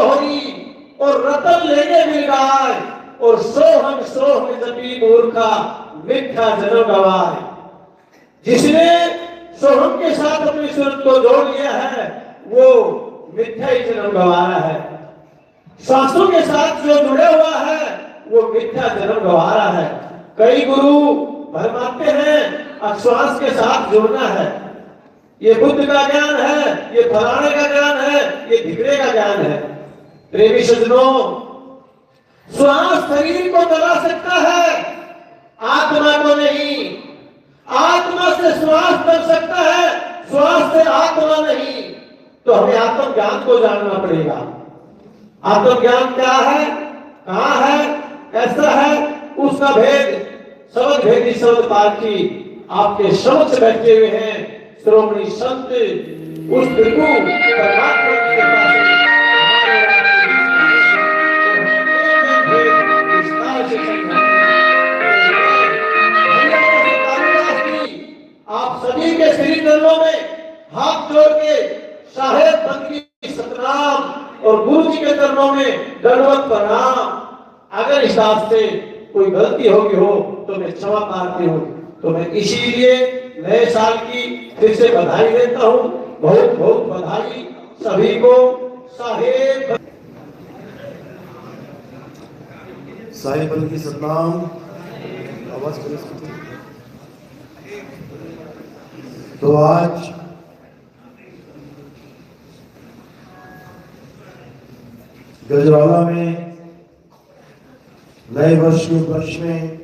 दोहरी और रतन लेके मिल गाय और सोहम सोहम जपी मूर्खा मिथ्या जन्म गवाए। जिसने सोहम के साथ अपनी सूरत को जोड़ लिया है वो मिथ्या ही जन्म गवा रहा है। शास्त्रों के साथ जो जुड़े हुआ है वो मिथ्या जन्म गवा रहा है। कई गुरु भरमाते हैं अश्वास के साथ जुड़ना है, ये बुद्ध का ज्ञान है, ये फलाने का ज्ञान है, ये धिकरे का ज्ञान है। प्रेमी सज्जनों, श्वास शरीर को दबा सकता है, आत्मा को नहीं। आत्मा से श्वास बन सकता है, श्वास से आत्मा नहीं। तो हमें आत्मज्ञान को जानना पड़ेगा। आत्मज्ञान क्या है, कहां है, कैसा है, उसका भेद शब्द भेदी शब्द पाठी आपके समक्ष बैठे हुए हैं श्रोमणी संत उस त्रिभु परमात्मा के पास आप सभी के श्री चरणों में हाथ जोड़ के साहेब बंदगी सतनाम और गुरु जी के चरणों में दंडवत प्रणाम। अगर इस बात से कोई गलती होगी हो तो मैं क्षमा प्रार्थी हूँ। तो मैं इसीलिए नए साल की फिर से बधाई देता हूँ। बहुत बहुत बधाई सभी को। साहेब साहेब बंदगी सतनाम। आवाज तो आज गजराला में नए वर्ष के उपलक्ष्य में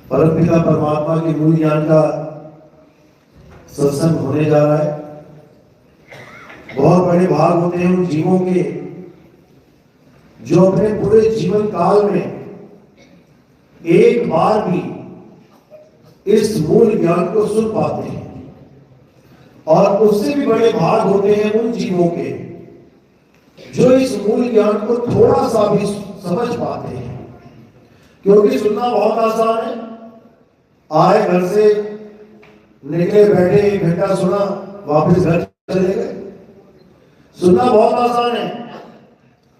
परमपिता परमात्मा के मूल ज्ञान का सत्संग होने जा रहा है। बहुत बड़े भाग होते हैं उन जीवों के जो अपने पूरे जीवन काल में एक बार भी इस मूल ज्ञान को सुन पाते हैं, और उससे भी बड़े भाग होते हैं उन जीवों के जो इस मूल ज्ञान को थोड़ा सा भी समझ पाते हैं। क्योंकि सुनना बहुत आसान है, आए घर से निकले बैठे 1 घंटा सुना वापस घर चले गए। सुनना बहुत आसान है,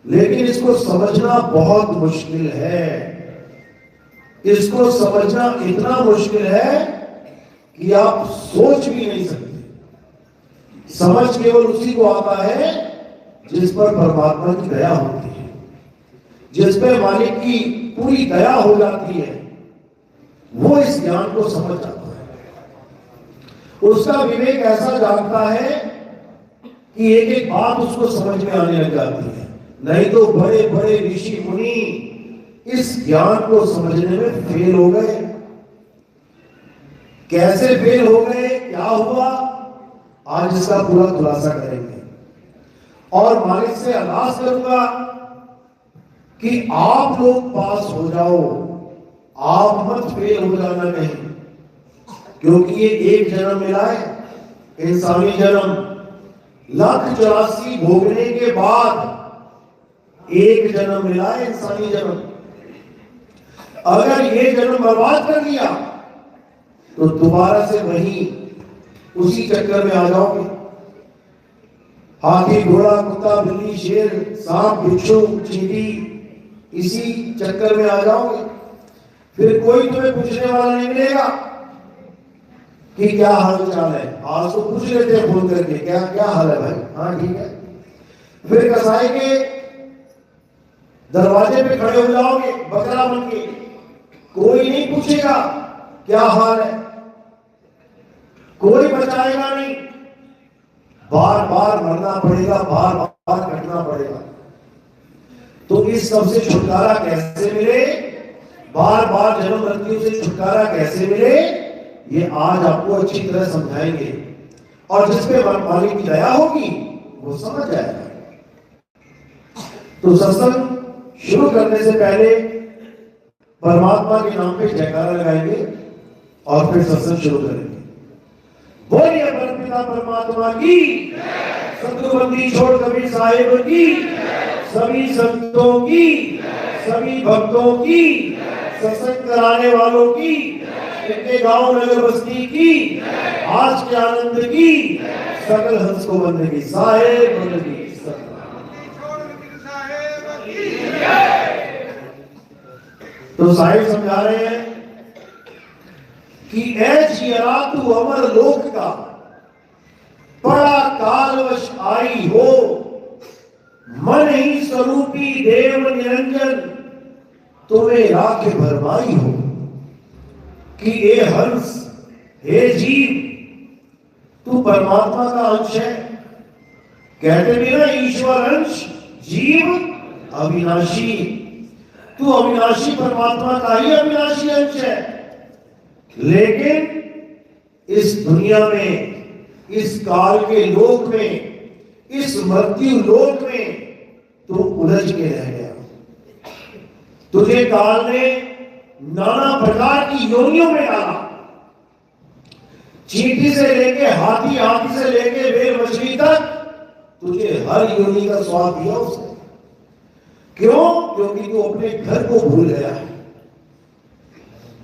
लेकिन इसको समझना बहुत मुश्किल है। इसको समझना इतना मुश्किल है कि आप सोच भी नहीं सकते। समझ केवल उसी को आता है जिस पर परमात्मा की दया होती है, जिस पे मालिक की पूरी दया हो जाती है, वो इस ज्ञान को समझ जाता है। उसका विवेक ऐसा जागता है कि एक एक बात उसको समझ में आने लग जाती है। नहीं तो बड़े बड़े ऋषि मुनि इस ज्ञान को समझने में फेल हो गए। कैसे फेल हो गए, क्या हुआ, आज इसका पूरा खुलासा करेंगे। और मालिक से अरदास करूंगा कि आप लोग पास हो जाओ, आप मत फेल हो जाना नहीं। क्योंकि ये एक जन्म मिला है, इंसानी जन्म। 1,84 भोगने के बाद एक जन्म मिला है, इंसानी जन्म। अगर ये जन्म बर्बाद कर दिया तो दोबारा से वही उसी चक्कर में आ जाओगे। हाथी घोड़ा कुत्ता बिल्ली शेर सांप बिच्छू चींटी, इसी चक्कर में आ जाओगे। फिर कोई तुम्हें पूछने वाला नहीं मिलेगा कि क्या हाल चाल है। आज तो पूछ लेते हैं फोन करके, क्या क्या हाल है भाई, हाँ ठीक है। फिर कसाई के दरवाजे पे खड़े हो जाओगे बकरा बन के, कोई नहीं पूछेगा क्या हाल है, कोई बचाएगा नहीं। बार बार मरना पड़ेगा, बार बार कटना पड़ेगा। तो इस सब से छुटकारा कैसे मिले, बार बार जन्म मृत्यु से छुटकारा कैसे मिले, ये आज आपको अच्छी तरह समझाएंगे। और जिस पे मालिक की दया होगी वो समझ जाएगा। तो सत्संग शुरू करने से पहले परमात्मा के नाम पे जयकारा लगाएंगे और फिर सत्संग शुरू करेंगे। बोलिए परमपिता परमात्मा की, सतगुरुबंदी छोड़ कबीर साहिब की, सभी संतों की, सभी भक्तों की, सत्संग कराने वालों की, इनके गांव नगर बस्ती की, आज के आनंद की, सकल हंस को बंदगी साहिब बंदगी। तो साहिब समझा रहे हैं कि ऐ जियरा तू अमर लोक का बड़ा कालवश आई हो, मन ही स्वरूपी देव निरंजन तुम्हें राखे भरमाई हो। कि ए हंस, हे जीव, तू परमात्मा का अंश है। कहते भी ना ईश्वर अंश जीव अविनाशी। तू अविनाशी परमात्मा का ही अविनाशी अंश है। लेकिन इस दुनिया में, इस काल के लोक में, इस मृत्यु लोक में तू उलझ के रह गया। तुझे काल ने नाना प्रकार की योनियों में डाला। चींटी से लेके हाथी, हाथी से लेके बेल मछली तक तुझे हर योनि का स्वाद दिया उसने। क्यों? क्योंकि तू अपने घर को भूल गया है।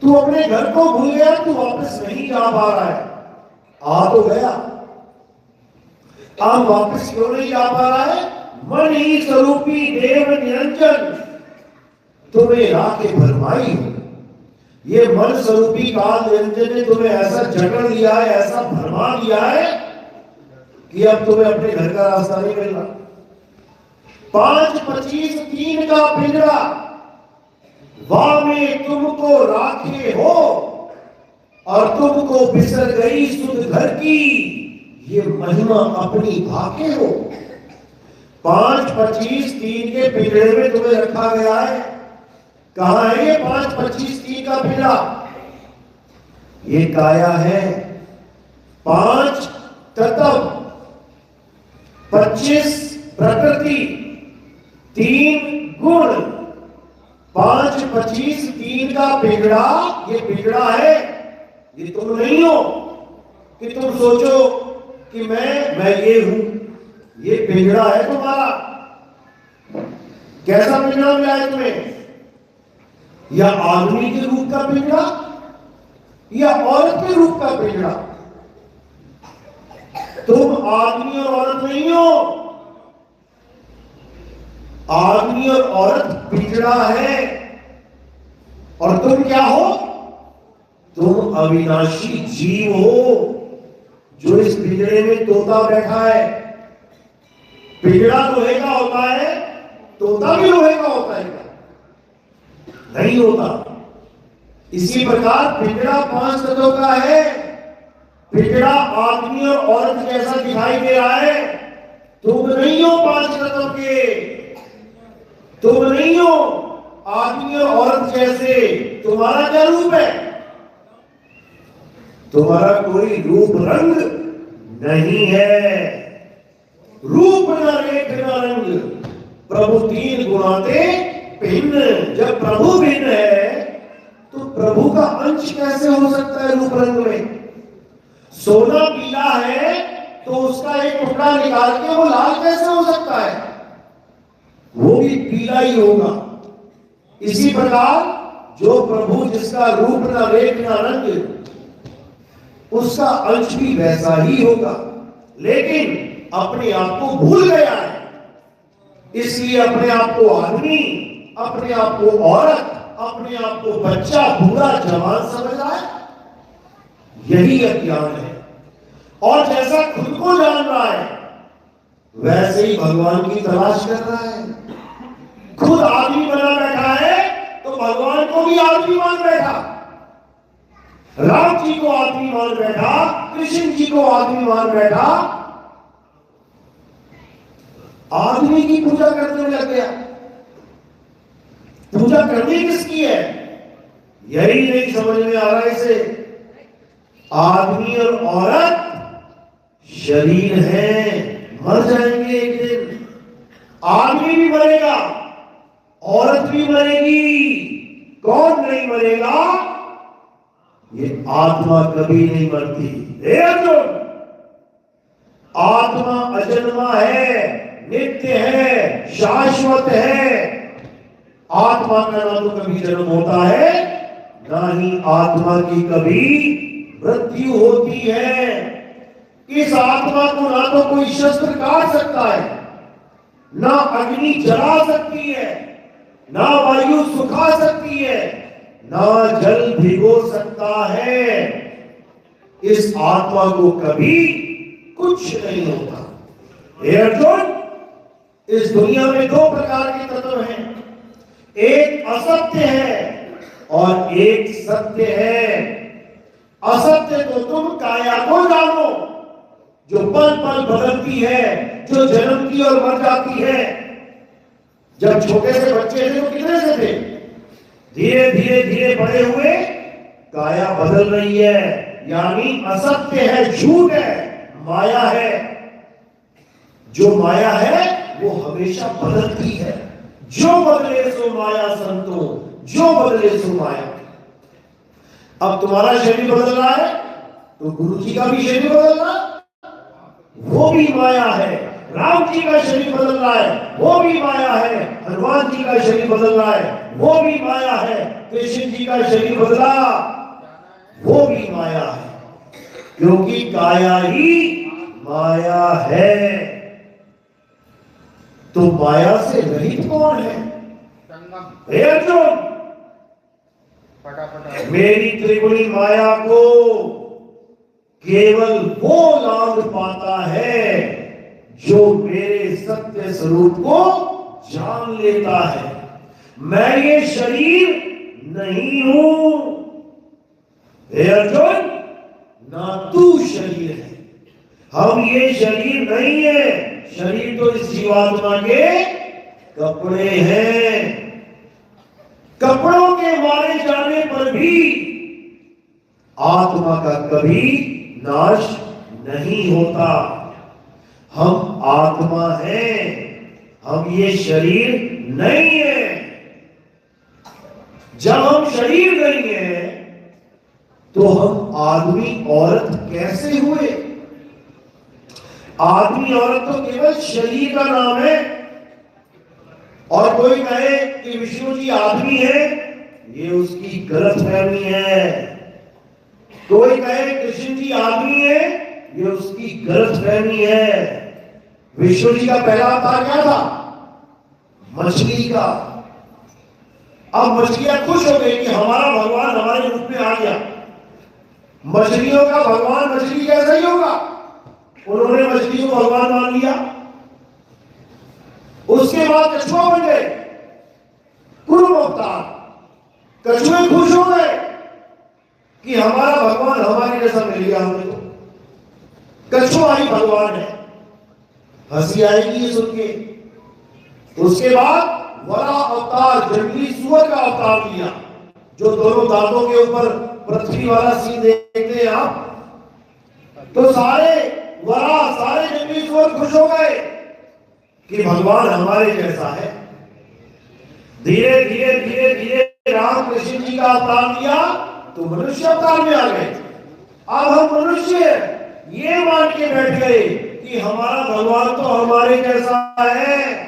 तू अपने घर को भूल गया, तू वापस नहीं जा पा रहा है। आ तो गया, अब वापस क्यों नहीं जा पा रहा है? मन ही स्वरूपी देव निरंजन तुम्हें राखे भरमाई हो। ये मन स्वरूपी काल निरंजन ने तुम्हें ऐसा जकड़ लिया है, ऐसा भरमा दिया है कि अब तुम्हें अपने घर का रास्ता नहीं मिल रहा। 5, 25, 3 का पिंजरा वाह में तुमको राखे हो और तुमको बिसर गई सुध घर की ये महिमा अपनी भाके हो। 5, 25, 3 के पिंजरे में तुम्हें रखा गया है। कहां है ये 5, 25, 3 का पिंजरा? ये काया है। 5 तत्व, 25 प्रकृति, 3 गुण। 5, 25, 3 का पिंजरा, ये पिंजरा है। ये तुम नहीं हो कि तुम सोचो कि मैं ये हूं। ये पिंजरा है तुम्हारा। कैसा पिंजरा मिला है तुम्हें? या आदमी के रूप का पिंजरा या औरत के रूप का पिंजरा? तुम आदमी और औरत नहीं हो। आदमी और औरत पिंजरा है और तुम क्या हो? तुम अविनाशी जीव हो जो इस पिंजरे में तोता बैठा है। पिंजरा लोहे का होता है, तोता भी लोहे का होता है क्या? नहीं होता। इसी प्रकार पिंजरा 5 तत्वों का है। पिंजरा आदमी और औरत जैसा दिखाई दे रहा है। तुम नहीं हो 5 तत्वों के। तुम नहीं हो आदमी और औरत जैसे। तुम्हारा क्या रूप है? तुम्हारा कोई रूप रंग नहीं है। रूप न रेख न रंग प्रभु 3 गुणाते भिन्न। जब प्रभु भिन्न है तो प्रभु का अंश कैसे हो सकता है रूप रंग में? सोना पीला है तो उसका एक टुकड़ा निकाल के वो लाल कैसे हो सकता है? वो भी पीला ही होगा। इसी प्रकार जो प्रभु जिसका रूप न रेख न रंग, उसका अंश भी वैसा ही होगा। लेकिन अपने आप को भूल गया है। इसलिए अपने आप को आदमी, अपने आप को औरत, अपने आप को बच्चा, बूढ़ा, जवान समझ रहा है। यही अज्ञान है। और जैसा खुद को जान रहा है वैसे ही भगवान की तलाश कर रहा है। खुद आदमी बना बैठा है तो भगवान को भी आदमी मान बैठा। राम जी को आदमी मान बैठा, कृष्ण जी को आदमी मान बैठा। आदमी की पूजा करने लग गया। पूजा करनी किसकी है यही नहीं समझ में आ रहा है इसे। आदमी और औरत शरीर है, मर जाएंगे एक दिन। आदमी भी मरेगा, औरत भी मरेगी। कौन नहीं मरेगा? ये आत्मा कभी नहीं मरती। हे अर्जुन, आत्मा अजन्मा है, नित्य है, शाश्वत है। आत्मा का ना तो कभी जन्म होता है, ना ही आत्मा की कभी मृत्यु होती है। इस आत्मा को ना तो कोई शस्त्र काट सकता है, ना अग्नि जला सकती है, ना वायु सुखा सकती है, ना जल भिगो सकता है, इस आत्मा को कभी कुछ नहीं होता। हे अर्जुन, इस दुनिया में दो प्रकार के तत्व हैं, एक असत्य है और एक सत्य है। असत्य तो तुम काया को जानो, जो पल पल बदलती है, जो जन्मती और मर जाती है। जब छोटे से बच्चे थे तो कितने से थे? धीरे धीरे धीरे बड़े हुए काया बदल रही है, यानी असत्य है, झूठ है, माया है। जो माया है वो हमेशा बदलती है। जो बदले सो माया संतो, जो बदले सो माया। अब तुम्हारा शरीर बदल रहा है तो गुरु जी का भी शरीर बदल रहा है, वो भी माया है। राम जी का शरीर बदल रहा है, वो भी माया है। हनुमान जी का शरीर बदल रहा है, वो भी माया है। कृष्ण जी का शरीर बदला, वो भी माया है, क्योंकि काया ही माया है। तो माया से रहित कौन है? हे अर्जुन, मेरी त्रिगुणी माया को केवल वो लांघ पाता है जो मेरे सत्य स्वरूप को जान लेता है। मैं ये शरीर नहीं हूं। हे अर्जुन, ना तू शरीर है, हम ये शरीर नहीं है। शरीर तो इस जीवात्मा के कपड़े हैं। कपड़ों के मारे जाने पर भी आत्मा का कभी नाश नहीं होता। हम आत्मा हैं, हम ये शरीर नहीं है। जब हम शरीर नहीं है तो हम आदमी औरत कैसे हुए? आदमी औरत तो केवल शरीर का नाम है। और कोई कहे कि विष्णु जी आदमी है, ये उसकी गलतफहमी है। कोई कहे कृष्ण जी आदमी है, ये उसकी गलतफहमी है। विष्णु जी का पहला अवतार क्या था? मछली का। अब मछलियां खुश हो गई कि हमारा भगवान हमारे रूप में आ गया। मछलियों का भगवान मछली कैसा ही होगा? उन्होंने मछली को भगवान मान लिया। उसके बाद कछुआ बन गए, कुरुम अवतार। कछुए खुश हो गए कि हमारा भगवान हमारे जैसा मिल गया हमने को। कछुआ ही भगवान है। हंसी आएगी ये सुन के। उसके बाद वरा अवतार, जंगली सुअर का अवतार लिया, जो दोनों दांतों के ऊपर पृथ्वी वाला सीन देखते हैं आप। तो सारे वरा, सारे जंगली सुअर खुश हो गए कि भगवान हमारे जैसा है। धीरे धीरे धीरे धीरे राम कृष्ण जी का अवतार लिया तो मनुष्य अवतार में आ गए। अब हम मनुष्य ये मान के बैठ गए कि हमारा भगवान तो हमारे जैसा है।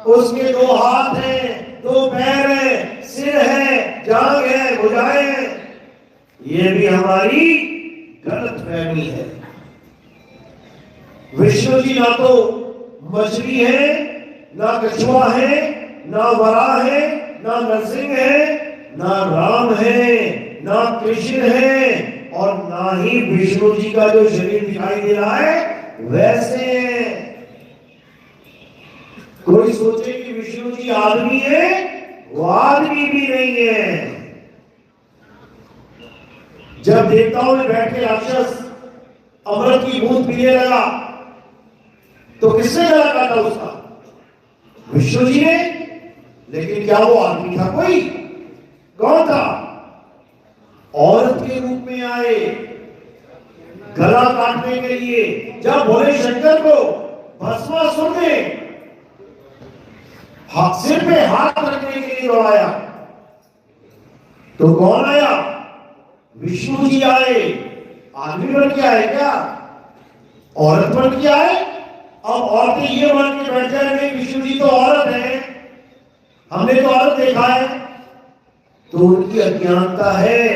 उसके दो हाथ हैं, दो पैर हैं, सिर है, जांघ है, भुजाएं हैं। ये भी हमारी गलतफहमी है। विष्णु जी ना तो मछली है, ना कछुआ है, ना वराह है, ना नरसिंह है, ना राम है, ना कृष्ण है, और ना ही विष्णु जी का जो शरीर दिखाई दे रहा है वैसे। कोई सोचे कि विष्णु जी आदमी है, वो आदमी भी नहीं है। जब देवताओं में बैठ के राक्षस अमृत की बूंद पीने लगा तो किसने गला काटा उसका? विष्णु जी ने। लेकिन क्या वो आदमी था कोई? कौन था? औरत के रूप में आए गला काटने के लिए। जब भोले शंकर को भस्मासुर ने सिर पे हाथ रखने के लिए दौड़ाया तो कौन आया? विष्णु जी आए। आदमी बन के आए क्या? औरत बन के आए। अब औरतें ये मान के बैठ जाएंगे विष्णु जी तो औरत है, हमने तो औरत देखा है। तो उनकी अज्ञानता है।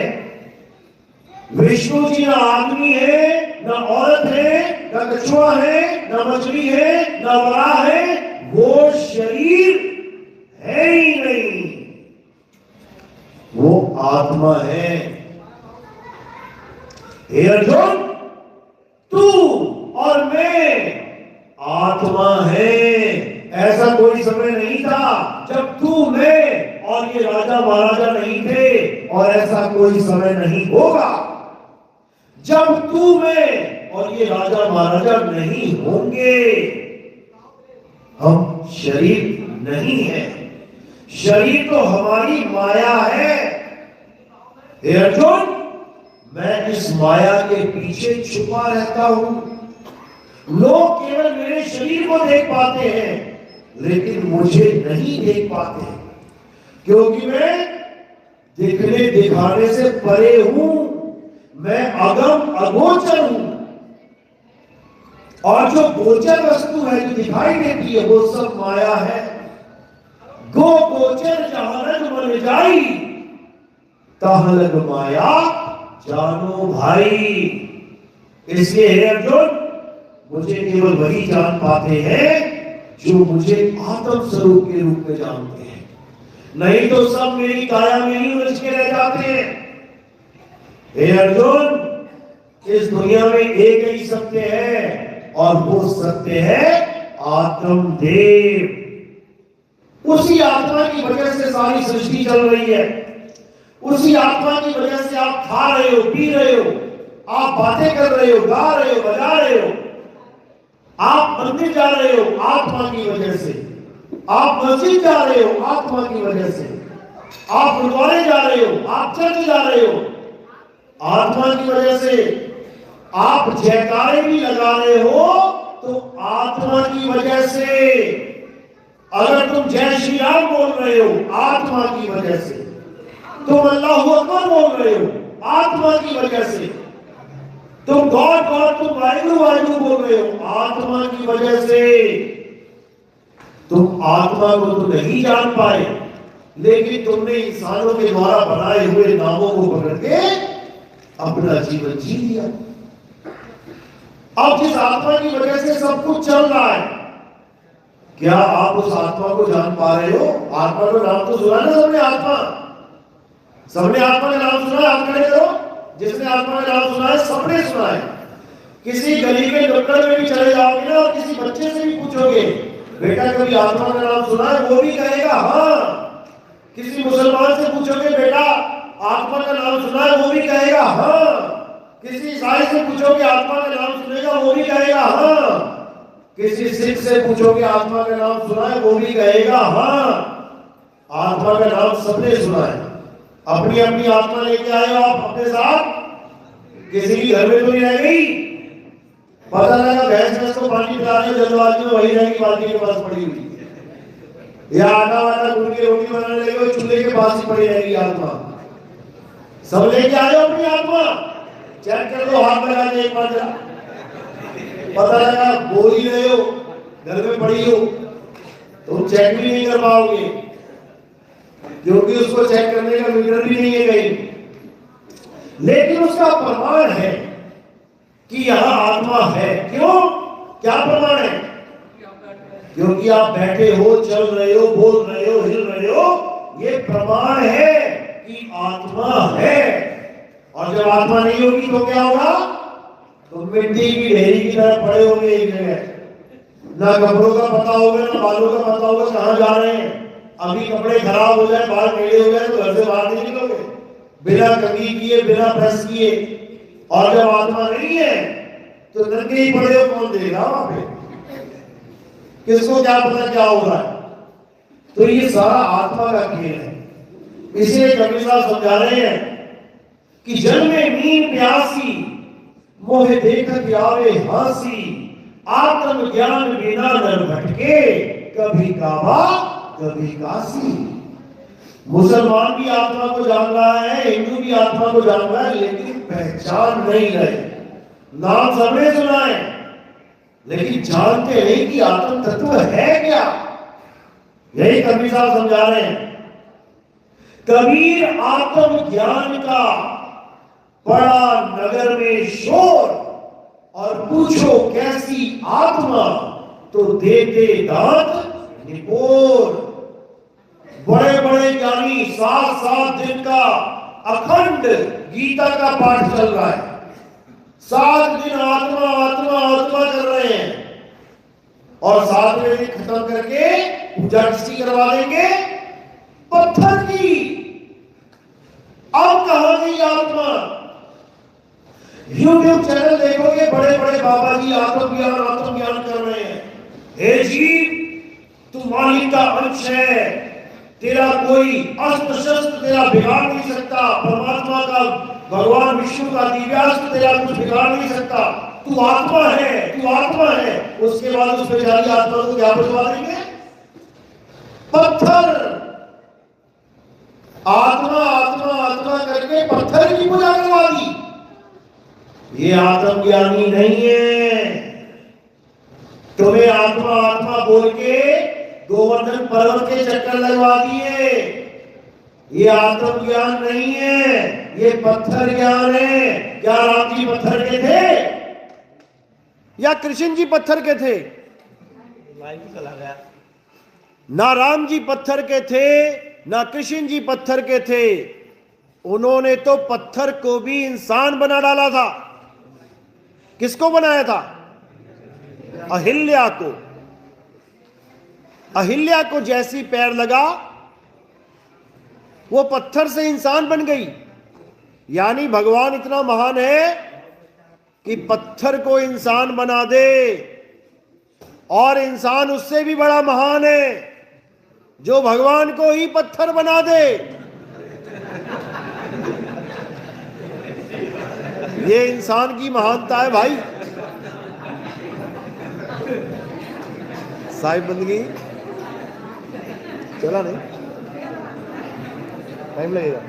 विष्णु जी ना आदमी है, ना औरत है, ना कछुआ है, ना मछली है, ना वराह है। वो शरीर है ही नहीं। वो आत्मा है। हे अर्जुन, तू और मैं आत्मा है। ऐसा कोई समय नहीं था जब तू, मैं और ये राजा महाराजा नहीं थे, और ऐसा कोई समय नहीं होगा जब तू, मैं और ये राजा महाराजा नहीं होंगे। हम शरीर नहीं है, शरीर तो हमारी माया है। हे अर्जुन, मैं इस माया के पीछे छुपा रहता हूं। लोग केवल मेरे शरीर को देख पाते हैं, लेकिन मुझे नहीं देख पाते, क्योंकि मैं दिखने दिखाने से परे हूं। मैं अगम अगोचर हूं, और जो गोचर वस्तु है, जो दिखाई देती है, वो सब माया है। गो गोचर जहां लग मन जाई, तहां लग माया जानो भाई। इसलिए हे अर्जुन, मुझे केवल वही जान पाते हैं जो मुझे आत्म स्वरूप के रूप में जानते हैं, नहीं तो सब मेरी काया में ही उलझ के रह जाते हैं। हे अर्जुन, इस दुनिया में एक ही सत्य है, और वो सत्य है आत्मदेव। उसी आत्मा की वजह से सारी सृष्टि चल रही है। उसी आत्मा की वजह से आप खा रहे हो, पी रहे हो, आप बातें कर रहे हो, गा रहे हो, बजा रहे हो, आप मंदिर जा रहे हो आत्मा की वजह से, आप मस्जिद जा रहे हो आत्मा की वजह से, आप गुरुद्वारे जा रहे हो, आप चर्च जा रहे हो आत्मा की वजह से, आप जयकारे भी लगा रहे हो तो आत्मा की वजह से, अगर तुम जय श्री राम बोल रहे हो आत्मा की वजह से, तुम अल्लाहू अकबर बोल रहे हो आत्मा की वजह से, तुम गॉड गॉड, तुम वाहिगुरु वाहिगुरु बोल रहे हो आत्मा की वजह से। तुम आत्मा को तो नहीं जान पाए, लेकिन तुमने इंसानों के द्वारा बनाए हुए नामों को पकड़ के अपना जीवन जी लिया। अब जिस आत्मा की वजह से सब कुछ चल रहा है, क्या आप उस आत्मा को जान पा रहे हो? आत्मा का नाम तो सुना ना सबने, आत्मा, सबने आत्मा का नाम सुना है? आप खड़े करो, जिसने आत्मा का नाम सुना है सबने सुना है। किसी गली के नुक्कड़ में भी चले जाओगे ना, और किसी बच्चे से भी पूछोगे, बेटा कभी आत्मा का नाम सुना है? वो भी कहेगा हाँ। किसी मुसलमान से पूछोगे, बेटा आत्मा का नाम सुना है? वो भी कहेगा हाँ। किसी ईसाई से पूछोगे आत्मा का नाम सुनेगा? वो भी कहेगा हाँ। किसी सिख से पूछोगे आत्मा का नाम सुना है? वो भी कहेगा हाँ। आत्मा का नाम सबने सुना है। अपनी अपनी आत्मा लेके आए हो आप अपने साथ, किसी की घर में तो नहीं रह गई। पता लगा भैंस को पानी पिलाने जल्दबाजी में वही रहेगी, बाल्टी के पास पड़ी हुई, या आटा वाटा गुड़ की रोटी बनाने लगे चूल्हे के पास ही पड़ी रहेगी आत्मा। सब लेके आए हो अपनी आत्मा, चेक कर लो, हाथ लगा के एक बार जरा। पता लगा बोल ही रहे हो, घर में पड़ी हो, तुम चेक भी नहीं कर पाओगे, क्योंकि उसको चेक करने का मीटर भी नहीं है कहीं। लेकिन उसका प्रमाण है कि यहां आत्मा है। क्यों? क्या प्रमाण है? क्योंकि आप बैठे हो, चल रहे हो, बोल रहे हो, हिल रहे हो, ये प्रमाण है कि आत्मा है। और जब आत्मा नहीं होगी तो क्या होगा? तो मिट्टी की ढेरी की तरह पड़े होंगे एक जगह, ना कपड़ों का पता होगा, ना बालों का पता होगा कहां जा रहे हैं। अभी कपड़े खराब हो जाए, बाल टेढ़े हो जाए तो घर से बाहर नहीं निकलोगे बिना कंघी किए, बिना प्रेस किए। और जब आत्मा नहीं है तो नंगे ही पड़े हो, कौन देगा वहां पे? किसको क्या पता क्या हो रहा है? तो ये सारा आत्मा का खेल है। इसलिए कबीर साहब समझा रहे हैं कि जल में नींद प्यासी, मोहे देखत आवे हासी, आत्म ज्ञान बिना नर भटके, कभी काबा कभी काशी। मुसलमान भी आत्मा को जान रहा है, हिंदू भी आत्मा को जान रहा है, लेकिन पहचान नहीं रहे। नाम सबने सुना है, लेकिन जानते नहीं कि आत्म तत्व है क्या। यही कबीर साहब समझा रहे हैं। कबीर आत्म ज्ञान का बड़ा नगर में शोर, और पूछो कैसी आत्मा, तो देते दांत निपोर। बड़े बड़े ज्ञानी 7-7 दिन का अखंड गीता का पाठ चल रहा है। 7 दिन आत्मा आत्मा आत्मा कर रहे हैं और 7वें दिन खत्म करके पूजा किसकी करवा देंगे? पत्थर की। अब कहां गई आत्मा? यूट्यूब चैनल देखोगे, बड़े बड़े बाबा जी आत्मज्ञान कर रहे हैं। हे जीव, तू मालिक का अंश है, तेरा कोई अस्त्र शस्त्र तेरा बिगाड़ नहीं सकता। परमात्मा का, भगवान विष्णु का दिव्यास्त्र तेरा कुछ बिगाड़ नहीं सकता। तू आत्मा है, तू आत्मा है। उसके बाद उस बेचारी आत्मा को क्या बचवा देंगे? पत्थर। आत्मा आत्मा आत्मा करके पत्थर की पूजा करवा दी। ये आत्मज्ञानी नहीं है। तुम्हें आत्मा आत्मा बोल के गोवर्धन पर्वत के चक्कर लगवा दिए। ये आत्मज्ञान नहीं है, ये पत्थर ज्ञान है। क्या राम जी पत्थर के थे या कृष्ण जी पत्थर के थे? चला गया। ना राम जी पत्थर के थे, ना कृष्ण जी पत्थर के थे। उन्होंने तो पत्थर को भी इंसान बना डाला था। किसको बनाया था? अहिल्या को। अहिल्या को जैसी पैर लगा, वो पत्थर से इंसान बन गई। यानी भगवान इतना महान है कि पत्थर को इंसान बना दे, और इंसान उससे भी बड़ा महान है जो भगवान को ही पत्थर बना दे। ये इंसान की महानता है भाई। साहिब बंदगी चला नहीं, टाइम लगेगा।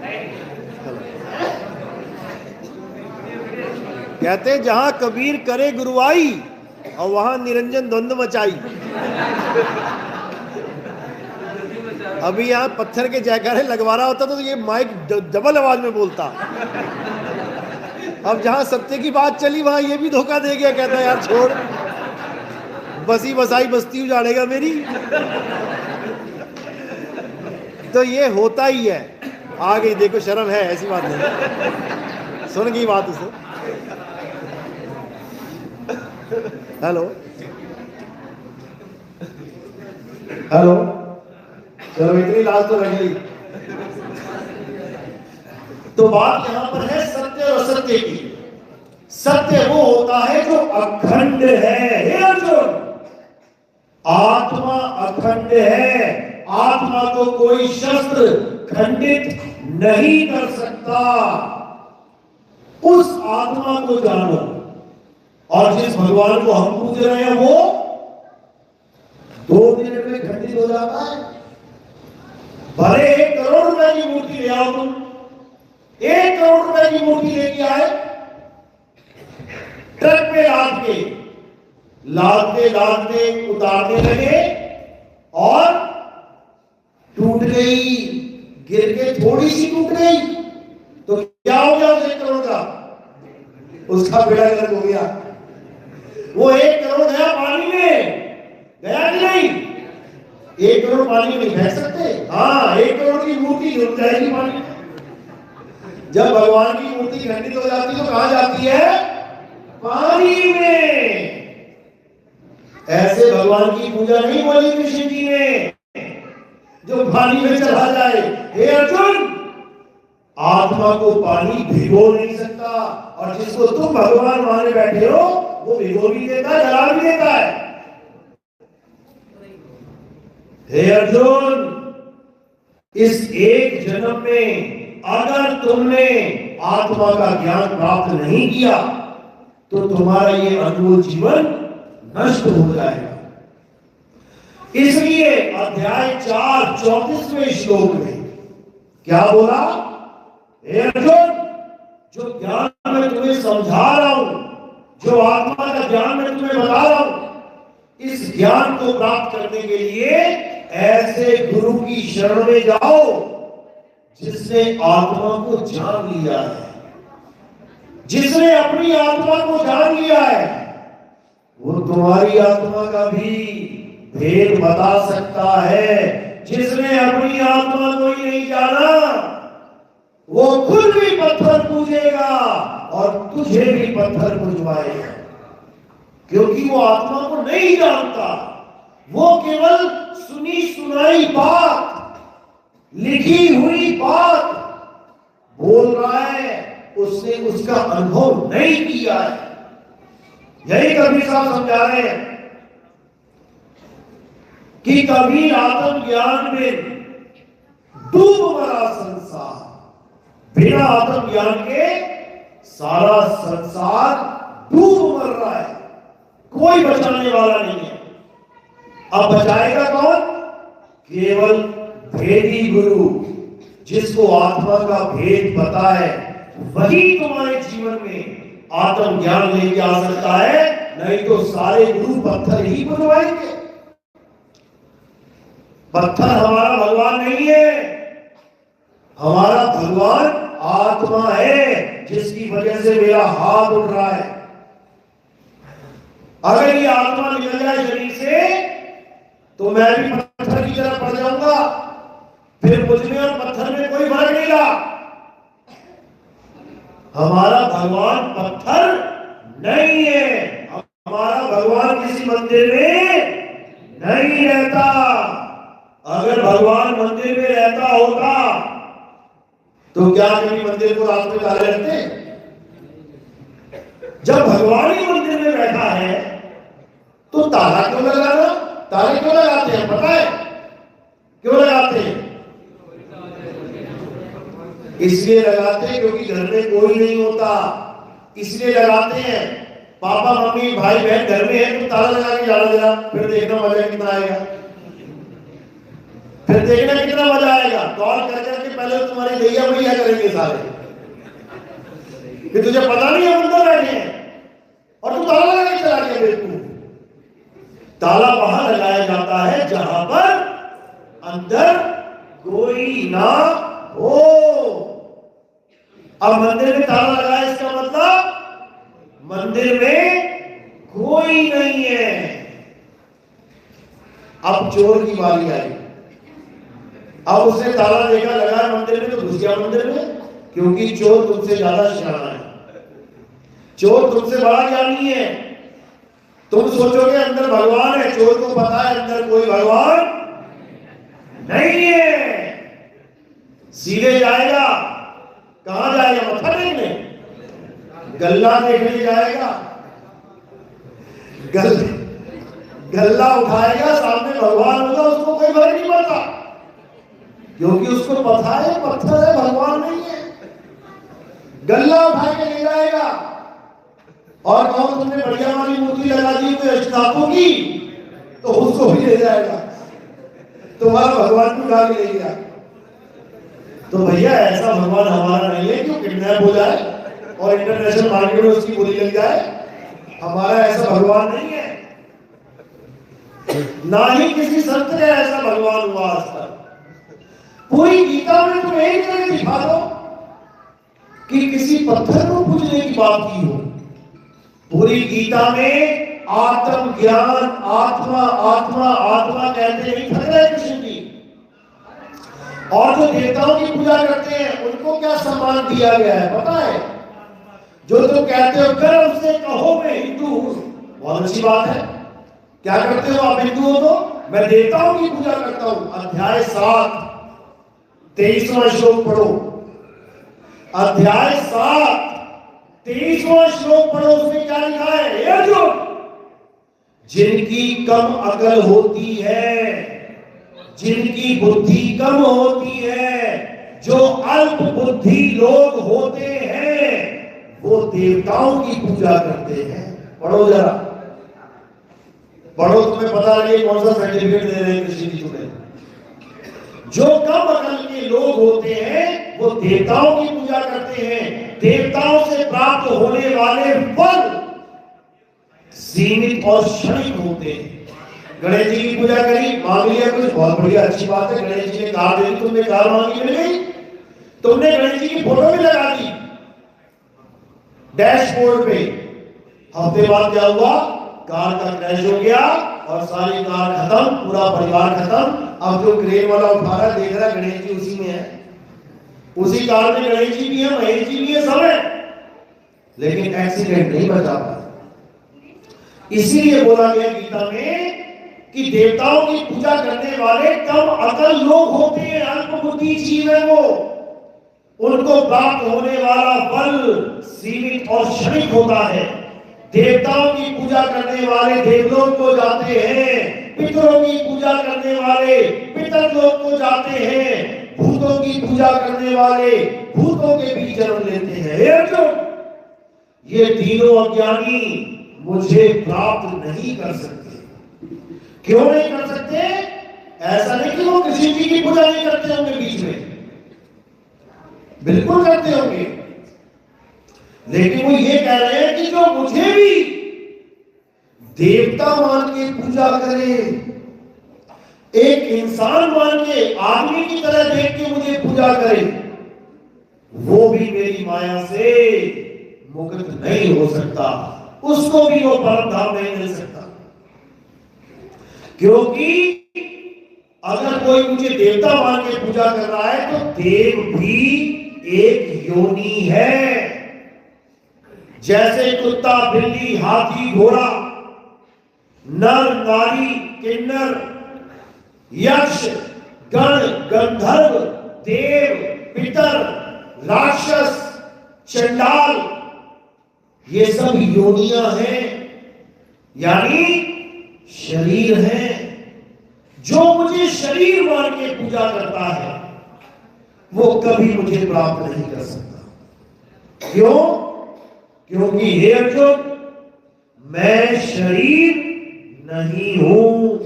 कहते जहां कबीर करे गुरुआई और वहां निरंजन द्वंद्व मचाई। अभी यहां पत्थर के जयकारे लगवा रहा होता तो ये माइक डबल आवाज में बोलता। अब जहां सत्य की बात चली वहां ये भी धोखा दे गया। कहता यार छोड़, बसी बसाई बस्ती उजाड़ेगा मेरी। तो ये होता ही है। आ गई, देखो शर्म है, ऐसी बात नहीं। सुन गई बात उसे। हेलो हेलो, चलो इतनी लाज तो रख ली। तो बात यहां पर है सत्य और असत्य की। सत्य वो होता है जो अखंड है। हे अर्जुन, आत्मा अखंड है। आत्मा को कोई शस्त्र खंडित नहीं कर सकता। उस आत्मा को जानो। और जिस भगवान को हम पूज रहे हैं वो 2 मिनट में खंडित हो जाता है। भले 1 करोड़ रुपए की मूर्ति ले आओ तुम, 1 करोड़ रुपए की मूर्ति लेके आए, ट्रक पे लादते लादते उतारने लगे और टूट गई, गिर के थोड़ी सी टूट गई, तो क्या हो गया उस 1 करोड़ का? उसका बेड़ा गर्क हो गया। वो 1 करोड़ गया पानी में, गया कि नहीं? 1 करोड़ पानी में बह सकते? हाँ, 1 करोड़ की मूर्ति डूब जाएगी पानी में। जब भगवान की मूर्ति खंडित हो जाती तो कहां जाती है? पानी में। ऐसे भगवान की पूजा नहीं बोली कृष्ण जी ने जो पानी में चला जाए। हे अर्जुन, आत्मा को पानी भिगो नहीं सकता, और जिसको तुम भगवान माने बैठे हो वो भिगो भी देता है, जला भी देता है। हे अर्जुन, इस एक जन्म में अगर तुमने आत्मा का ज्ञान प्राप्त नहीं किया तो तुम्हारा ये अनमोल जीवन नष्ट हो जाएगा। इसलिए अध्याय 4 34वें श्लोक में क्या बोला? हे अर्जुन, जो ज्ञान मैं तुम्हें समझा रहा हूं, जो आत्मा का ज्ञान मैं तुम्हें बता रहा हूं, इस ज्ञान को प्राप्त करने के लिए ऐसे गुरु की शरण में जाओ जिसने आत्मा को जान लिया है। जिसने अपनी आत्मा को जान लिया है वो तुम्हारी आत्मा का भी भेद बता सकता है। जिसने अपनी आत्मा को ही नहीं जाना वो खुद भी पत्थर पूजेगा और तुझे भी पत्थर पूजवाएगा, क्योंकि वो आत्मा को नहीं जानता। वो केवल सुनी सुनाई बात, लिखी हुई बात बोल रहा है, उसने उसका अनुभव नहीं किया है। यही कबीर साहब समझा रहे हैं कि कबीर आत्मज्ञान में डूब मरा संसार, बिना आत्मज्ञान के सारा संसार डूब मर रहा है, कोई बचाने वाला नहीं है। अब बचाएगा कौन? केवल भेदी गुरु, जिसको आत्मा का भेद पता है, वही तुम्हारे जीवन में आत्मज्ञान लेके आ सकता है, नहीं तो सारे गुरु पत्थर ही बनवाएंगे। पत्थर हमारा भगवान नहीं है, हमारा भगवान आत्मा है, जिसकी वजह से मेरा हाथ उठ रहा है। अगर ये आत्मा निकल जाए शरीर से तो मैं भी पत्थर की तरह पड़ जाऊंगा, फिर मुझ में और पत्थर में कोई फर्क नहीं रहा। हमारा भगवान पत्थर नहीं है, हमारा भगवान किसी मंदिर में नहीं रहता। अगर भगवान मंदिर में रहता होता तो क्या कभी मंदिर को रात में ताले रखते? जब भगवान ही मंदिर में बैठा है तो ताला क्यों लगाना? ताले क्यों लगाते हैं पता है? क्यों लगाते हैं? इसलिए लगाते हैं क्योंकि घर में कोई नहीं होता, इसलिए लगाते हैं। पापा मम्मी भाई बहन घर में है तो ताला लगा के जाना जरा, फिर देखना मजा कितना आएगा, फिर देखना कितना मजा आएगा। कॉल कर करके पहले तो तुम्हारी भैया भैया करेंगे सारे, फिर तुझे पता नहीं है अंदर बैठे हैं और तू ताला लगा के चला गया। बेवकूफ, ताला वहां लगाया जाता है जहां पर अंदर कोई ना हो। अब मंदिर में ताला लगाया, इसका मतलब मंदिर में कोई नहीं है। अब चोर की बारी आई, अब उसने ताला देखा लगा मंदिर में तो घुस गया मंदिर में, क्योंकि चोर तुमसे ज्यादा सियाना है, चोर तुमसे बड़ा ज्ञानी है। तुम सोचोगे अंदर भगवान है, चोर को पता है अंदर कोई भगवान नहीं है। सीधे जाएगा, कहां जाएगा? मत्था देखने, गल्ला देखने जाएगा, गल्ला उठाएगा, सामने भगवान होगा, उसको कोई फर्क नहीं पड़ता, क्योंकि उसको पता है पत्थर है, भगवान नहीं है। गल्ला उठा के ले जाएगा और कहो तुमने बढ़िया वाली मूर्ति लगा दी तो अष्टापों की, तो उसको भी ले जाएगा, तुम्हारा भगवान को उठा के ले गया। तो भैया ऐसा भगवान हमारा नहीं है जो किडनैप हो जाए और इंटरनेशनल मार्केट में उसकी बोली लग जाए। हमारा ऐसा भगवान नहीं है, ना ही किसी संत का ऐसा भगवान हुआ आज तक। पूरी गीता में तुम एक जगह दिखा दो कि किसी पत्थर को पूजने की बात की हो। पूरी गीता में आत्मज्ञान, आत्मा आत्मा आत्मा कहते नहीं थक रहे कृष्ण जी। और जो देवताओं की पूजा करते हैं उनको क्या सम्मान दिया गया है पता है? जो तुम कहते हो गर्व से कहो मैं हिंदू हूं, बहुत अच्छी बात है। क्या करते हो आप हिंदू हो? तो मैं देवताओं की पूजा करता हूं। अध्याय 7 23वां श्लोक पढ़ो, अध्याय 7 23वां श्लोक पढ़ो, उसमें क्या लिखा है? ये जो जिनकी कम अकल होती है, जिनकी बुद्धि कम होती है, जो अल्प बुद्धि लोग होते हैं, वो देवताओं की पूजा करते हैं। पढ़ो जरा, पढ़ो, तुम्हें पता लगे कौन सा सर्टिफिकेट दे रहे हैं कृषि जी तुम्हें। जो कम अकल के लोग होते हैं वो देवताओं की पूजा करते हैं। देवताओं से प्राप्त होने वाले फल सीमित और क्षणिक होते हैं। गणेश जी की पूजा करी, मांग लिया कुछ, बहुत बढ़िया अच्छी बात है। गणेश जी ने कार दे दी, तुमने कार मांगी मिल गई, तुमने गणेश जी की फोटो भी लगा दी डैशबोर्ड पे। हफ्ते बाद क्या हुआ? कार का क्रैश हो गया, और सारी कार खत्म, पूरा परिवार खत्म। अब जो क्रेन वाला उठा रहा देख रहा गणेश जी उसी में है, उसी कार में गणेश जी भी है, महेश जी भी है, सब है, लेकिन एक्सीडेंट नहीं बचा पाया। इसीलिए बोला गया गीता में कि देवताओं की पूजा करने वाले कम अकल लोग होते हैं, अल्प बुद्धि जीव है वो, उनको प्राप्त होने वाला फल सीमित और क्षणिक होता है। देवताओं की पूजा करने वाले देवलोक को जाते हैं, पितरों की पूजा करने वाले पितरलोक को जाते हैं, भूतों की पूजा करने वाले भूतों के भी जन्म लेते हैं। हे अर्जुन, ये तीनों अज्ञानी मुझे प्राप्त नहीं कर सकते। क्यों नहीं कर सकते? ऐसा नहीं कि वो कृष्ण जी की पूजा नहीं करते होंगे बीच में, बिल्कुल करते होंगे, लेकिन वो ये कह रहे हैं कि जो मुझे भी देवता मान के पूजा करे, एक इंसान मान के आदमी की तरह देख के मुझे पूजा करे, वो भी मेरी माया से मुक्त नहीं हो सकता, उसको भी वो परम धाम नहीं मिल सकता। क्योंकि अगर कोई मुझे देवता मान के पूजा कर रहा है तो देव भी एक योनि है। जैसे कुत्ता, बिल्ली, हाथी, घोड़ा, नर, नारी, किन्नर, यक्ष, गण, गंधर्व, देव, पितर, राक्षस, चंडाल, ये सब योनियां हैं, यानी शरीर है। जो मुझे शरीर मान के पूजा करता है वो कभी मुझे प्राप्त नहीं कर सकता। क्यों? क्योंकि हे अर्जुन, मैं शरीर नहीं हूं,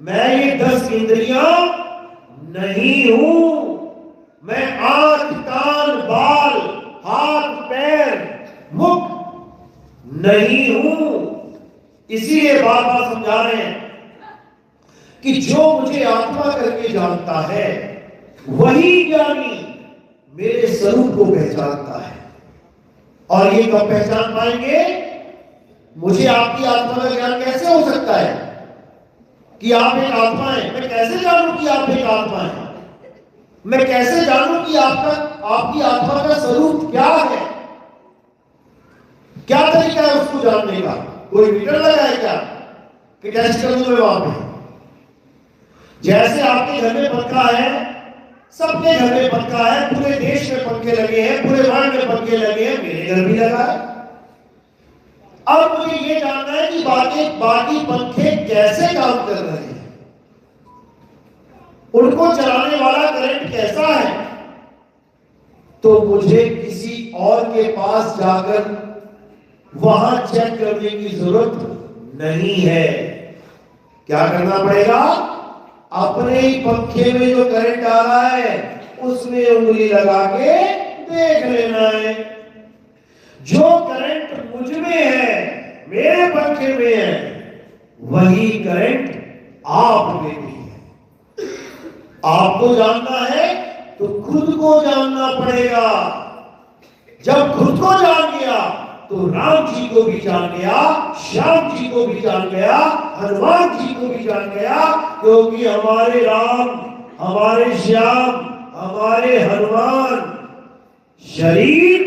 मैं ये 10 इंद्रियां नहीं हूं, मैं आंख, कान, बाल, हाथ, पैर, मुख नहीं हूं। इसीलिए बार बार समझा रहे हैं कि जो मुझे आत्मा करके जानता है वही ज्ञानी मेरे स्वरूप को पहचानता है। और ये कब पहचान पाएंगे? मुझे आपकी आत्मा का ज्ञान कैसे हो सकता है कि आप एक आत्मा है? मैं कैसे जानूं कि आप एक आत्मा है? मैं कैसे जानूं कि आपकी आत्मा का स्वरूप क्या है? क्या तरीका है उसको जानने का? कोई मीटर लगा है क्या कि टेस्ट कर दूं मैं वहां पे? जैसे आपके घर में पंखा है, सबके घर में पंखा है, पूरे देश में पंखे लगे हैं, पूरे वर्ल्ड में पंखे लगे हैं, मेरे घर भी लगा है। अब मुझे ये जानना है कि बाकी पंखे कैसे काम कर रहे हैं, उनको चलाने वाला करंट कैसा है। तो मुझे किसी और के पास जाकर वहां चेक करने की जरूरत नहीं है। क्या करना पड़ेगा? अपने ही पंखे में जो करंट आ रहा है उसमें उंगली लगा के देख लेना है। जो करंट मुझ में है, मेरे पंखे में है, वही करंट आप में भी है। आपको जानना है तो खुद को जानना पड़ेगा। जब खुद को जान गया तो राम जी को भी जान गया, श्याम जी को भी जान गया, हनुमान जी को भी जान गया। क्योंकि हमारे राम, हमारे श्याम, हमारे हनुमान शरीर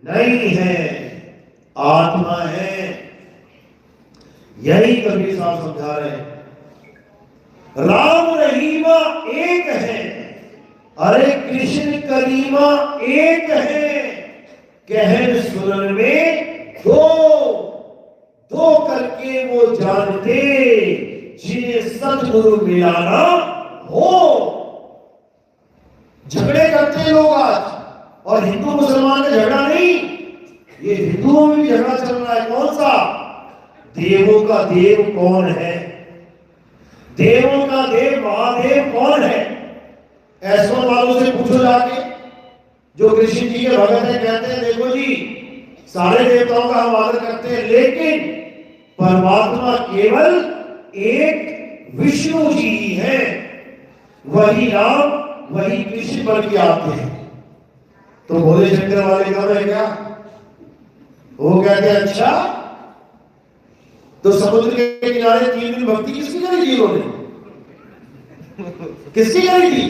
नहीं है, आत्मा है। यही कबीर साहब समझा रहे हैं। राम रहीमा एक है, अरे कृष्ण करीमा एक है। कहन सुनन में दो दो करके वो जानते, जिन्हें सतगुरु मिलाना हो। झगड़े करते हैं लोग आज, और हिंदू मुसलमान का झगड़ा नहीं, ये हिंदुओं में भी झगड़ा चल रहा है। कौन सा? देवों का देव कौन है? देवों का देव महादेव कौन है? ऐसों वालों से पूछो जाके, जो कृष्ण जी के भगत है, कहते हैं देखो जी सारे देवताओं का हम आदर करते हैं, लेकिन परमात्मा केवल एक विष्णु जी ही है, वही राम, वही कृष्ण बन के आते हैं। तो भोले शंकर वाले कब है क्या? वो कहते हैं अच्छा तो समुद्र के किनारे 3 दिन भक्ति किसकी करी थी उन्होंने? किसकी करी थी?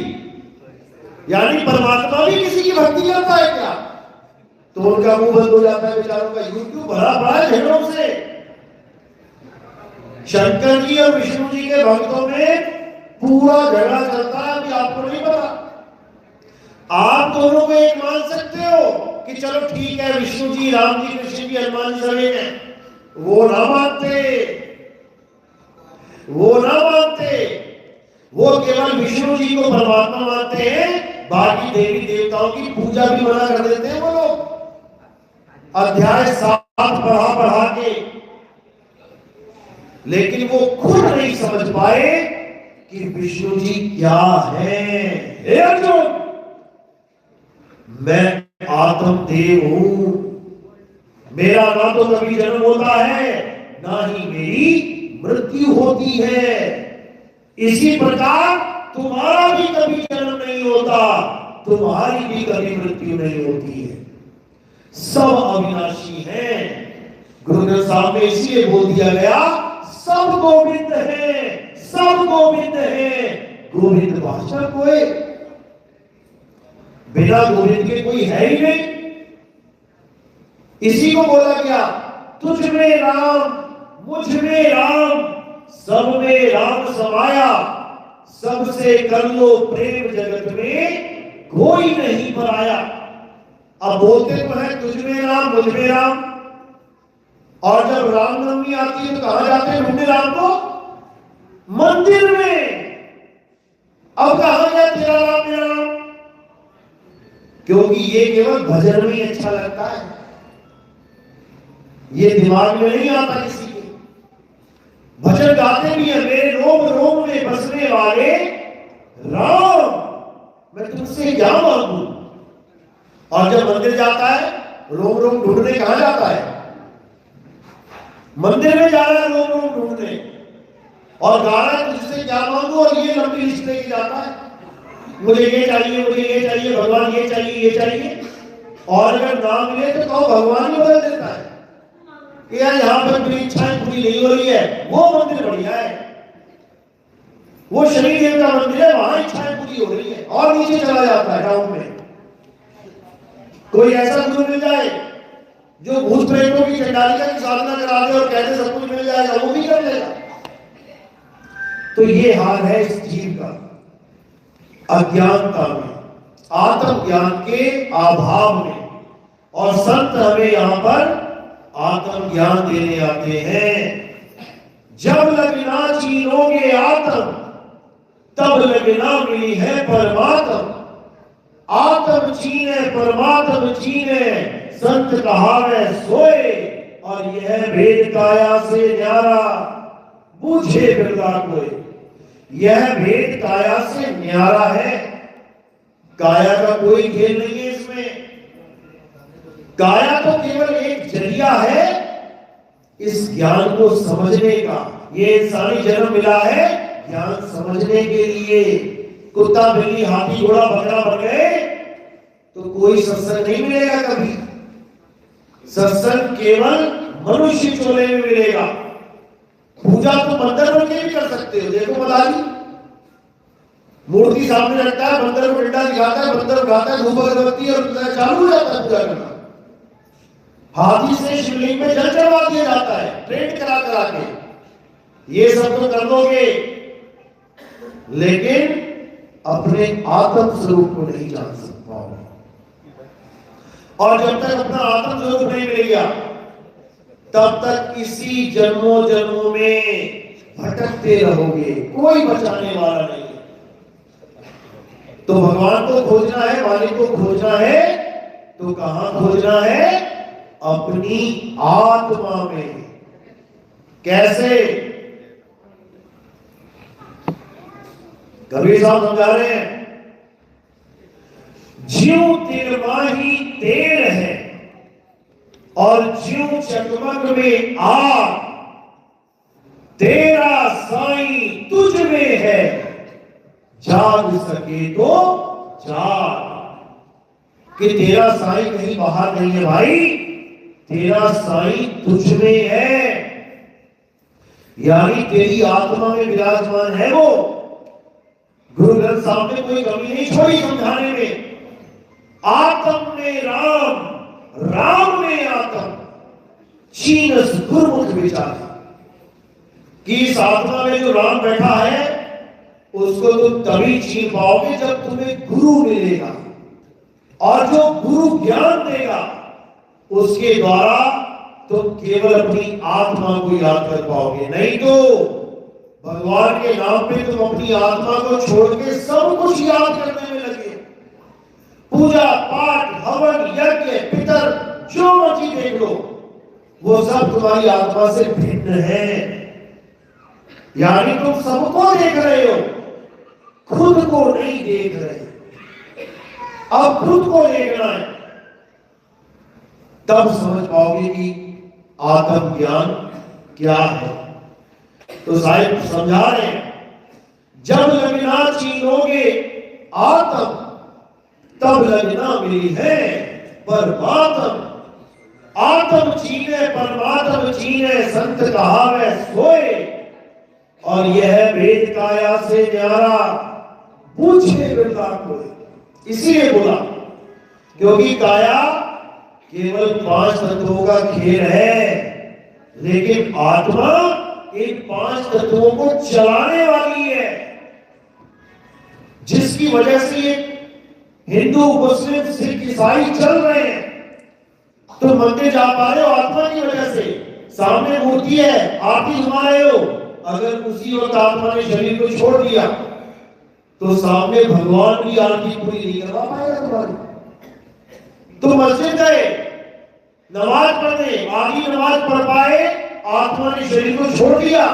यानी परमात्मा भी किसी की भक्ति करता है क्या? तो उनका मुंह बंद हो जाता है बेचारों का। यूट्यूब भरा पड़ा है झगड़ों से। शंकर जी और विष्णु जी के भक्तों में पूरा झगड़ा चलता है। अभी आपको नहीं पता। आप दोनों को एक मान सकते हो कि चलो ठीक है, विष्णु जी, राम जी, कृष्ण जी, हनुमान जी सब एक हैं। वो ना मानते, वो ना मानते। वो केवल विष्णु जी को परमात्मा मानते हैं, बाकी देवी देवताओं की पूजा भी मना कर देते हैं वो लोग। अध्याय 7 पढ़ा के, लेकिन वो खुद नहीं समझ पाए कि विष्णु जी क्या है। हे अर्जुन, मैं आत्मदेव हूं। मेरा ना तो कभी जन्म होता है, ना ही मेरी मृत्यु होती है। इसी प्रकार तुम्हारा भी कभी जन्म नहीं होता, तुम्हारी भी कभी मृत्यु नहीं होती है। सब अविनाशी हैं। गुरु ग्रंथ साहब में इसलिए बोल दिया गया, सब गोविंद है, सब गोविंद है। गोविंद भाषा कोई, बिना गोविंद के कोई है ही नहीं। इसी को बोला गया, तुझ में राम, मुझ में राम, सब में राम समाया। सबसे कर लो प्रेम, जगत में कोई नहीं पराया। अब बोलते तो है तुझ में राम, मुझ में राम, और जब रामनवमी आती है तो कहां जाते हैं ढूंढने राम को? मंदिर में। अब कहां गया तेरा राम मेरा राम? क्योंकि ये केवल भजन में ही अच्छा लगता है, ये दिमाग में नहीं आता किसी के। भजन गाते भी है, मेरे रोम रोम में बसने वाले राम, मैं तुमसे क्या मांगू। और जब मंदिर जाता है, रोम रोम ढूंढने कहां जाता है? मंदिर में जा रहा है रोम रोम ढूंढने, और गा रहा है तुझसे क्या मांगू, और ये लंबी लिस्ट लेके जाता है, मुझे ये चाहिए, मुझे ये चाहिए, भगवान ये चाहिए, ये चाहिए। और अगर ना मिले तो कहो भगवान ही बदल देता है कि यार यहां पर मेरी इच्छाएं पूरी नहीं हो रही है, वो मंदिर बढ़िया है, वो शनि देव का मंदिर है, वहां इच्छाएं पूरी हो रही है, और नीचे चला जाता है गांव में। कोई ऐसा गुरु मिल जाए जो भूत प्रेतों की चंडालिका की साधना करा दे और कहते सब कुछ मिल जाएगा, वो भी कर लेगा। तो ये हाल है इस जीव का, अज्ञानता में, आत्मज्ञान के अभाव में। और संत हमें यहां पर आत्मज्ञान देने आते हैं। जब लगना चीनोगे आत्म, तब लगना मिली है परमात्म। आत्म चीने परमात्म चीने, संत कहावे सोए। और यह भेद काया से न्यारा, बूझे बिरला कोई। यह भेद काया से न्यारा है। काया का कोई खेल नहीं है इसमें। काया तो केवल एक जरिया है इस ज्ञान को समझने का। ये इंसानी जन्म मिला है ज्ञान समझने के लिए। कुत्ता बिल्ली हाथी घोड़ा बकरा बन गए तो कोई सत्संग नहीं मिलेगा कभी। सत्संग केवल मनुष्य चोले में मिलेगा। पूजा तो बंदर बन के भी कर सकते हो। देखो मदारी मूर्ति सामने रखता है, बंदर को डंडा दिखाता है, बंदर उठाता है, धूप अगरबत्ती और चालू हो जाता है पूजा करना। हाथी से शिवलिंग में जल चढ़वा दिया जाता है ट्रेन करा करा के। ये सब तो कर दोगे, लेकिन अपने आत्म स्वरूप को नहीं जान सकता। और जब तक अपना आत्म स्वरूप नहीं मिलेगा तब तक इसी जन्मों जन्मों में भटकते रहोगे, कोई बचाने वाला नहीं। तो भगवान को खोजना है, मालिक को खोजना है, तो कहां खोजना है? अपनी आत्मा में। कैसे? कबीर साहब समझा रहे हैं, ज्यों तिरमाही तेल है और ज्यों चकमक में आग, तेरा साईं तुझ में है, जाग सके तो जाग। कि तेरा साईं कहीं बाहर नहीं है भाई, तेरा साईं तुझ में है। यानी तेरी आत्मा में विराजमान है वो। गुरु ग्रंथ साहब ने कोई कमी नहीं छोड़ी समझाने में। आत्म में राम, राम में आत्म, चीनस गुरुमुख विचार, कि इस आत्मा में जो राम बैठा है उसको तुम तभी छीन पाओगे जब तुम्हें गुरु मिलेगा, और जो गुरु ज्ञान देगा उसके द्वारा तुम केवल अपनी आत्मा को याद कर पाओगे। नहीं तो भगवान के नाम पे तुम अपनी आत्मा को छोड़ के सब कुछ याद करने में लगे। पूजा पाठ हवन यज्ञ पितर जो मर्जी देख लो, वो सब तुम्हारी आत्मा से भिन्न है। यानी तुम सबको देख रहे हो, खुद को नहीं देख रहे। अब खुद को देखना है, तब समझ पाओगे कि आत्म ज्ञान क्या है। तो साहिब समझा रहे हैं, जब लगना चीनोगे आत्म, तब लगना मिली है परमात्म। आत्म चीने परमात्म चीने, संत कहावे सोए, और यह वेद काया से न्यारा, पूछे बिरला कोई। इसीलिए बोला क्योंकि काया केवल 5 तत्वों का खेल है, लेकिन आत्मा इन 5 तत्वों को चलाने वाली है। जिसकी वजह से ये हिंदू मुस्लिम सिख ईसाई चल रहे हैं। तो मंदिर जा पा रहे हो आत्मा की वजह से। सामने मूर्ति है, आरती घुमा रहे हो, अगर उसी वक्त आत्मा ने शरीर को छोड़ दिया तो सामने भगवान की आरती पूरी नहीं करवा पाएगा तुम्हारी। तो मस्जिद गए नमाज पढ़ने, आधी नमाज पढ़ पाए, आत्मा ने शरीर को छोड़ दिया,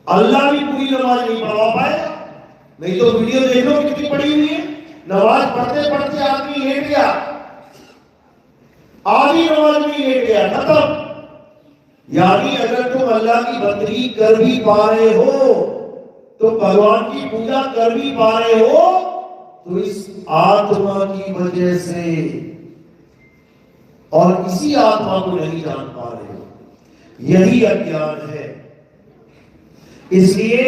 अल्लाह भी पूरी नमाज नहीं पढ़वा पाएगा। नहीं तो वीडियो देख लो कितनी पड़ी हुई है, नमाज पढ़ते पढ़ते आदमी लेट गया, आधी नमाज में लेट गया, खत्म। यानी अगर तुम अल्लाह की बंदगी कर भी पा रहे हो, तो भगवान की पूजा कर भी पा रहे हो, तो इस आत्मा की वजह से, और इसी आत्मा को नहीं जान पा रहे हो। यही अज्ञान है। इसलिए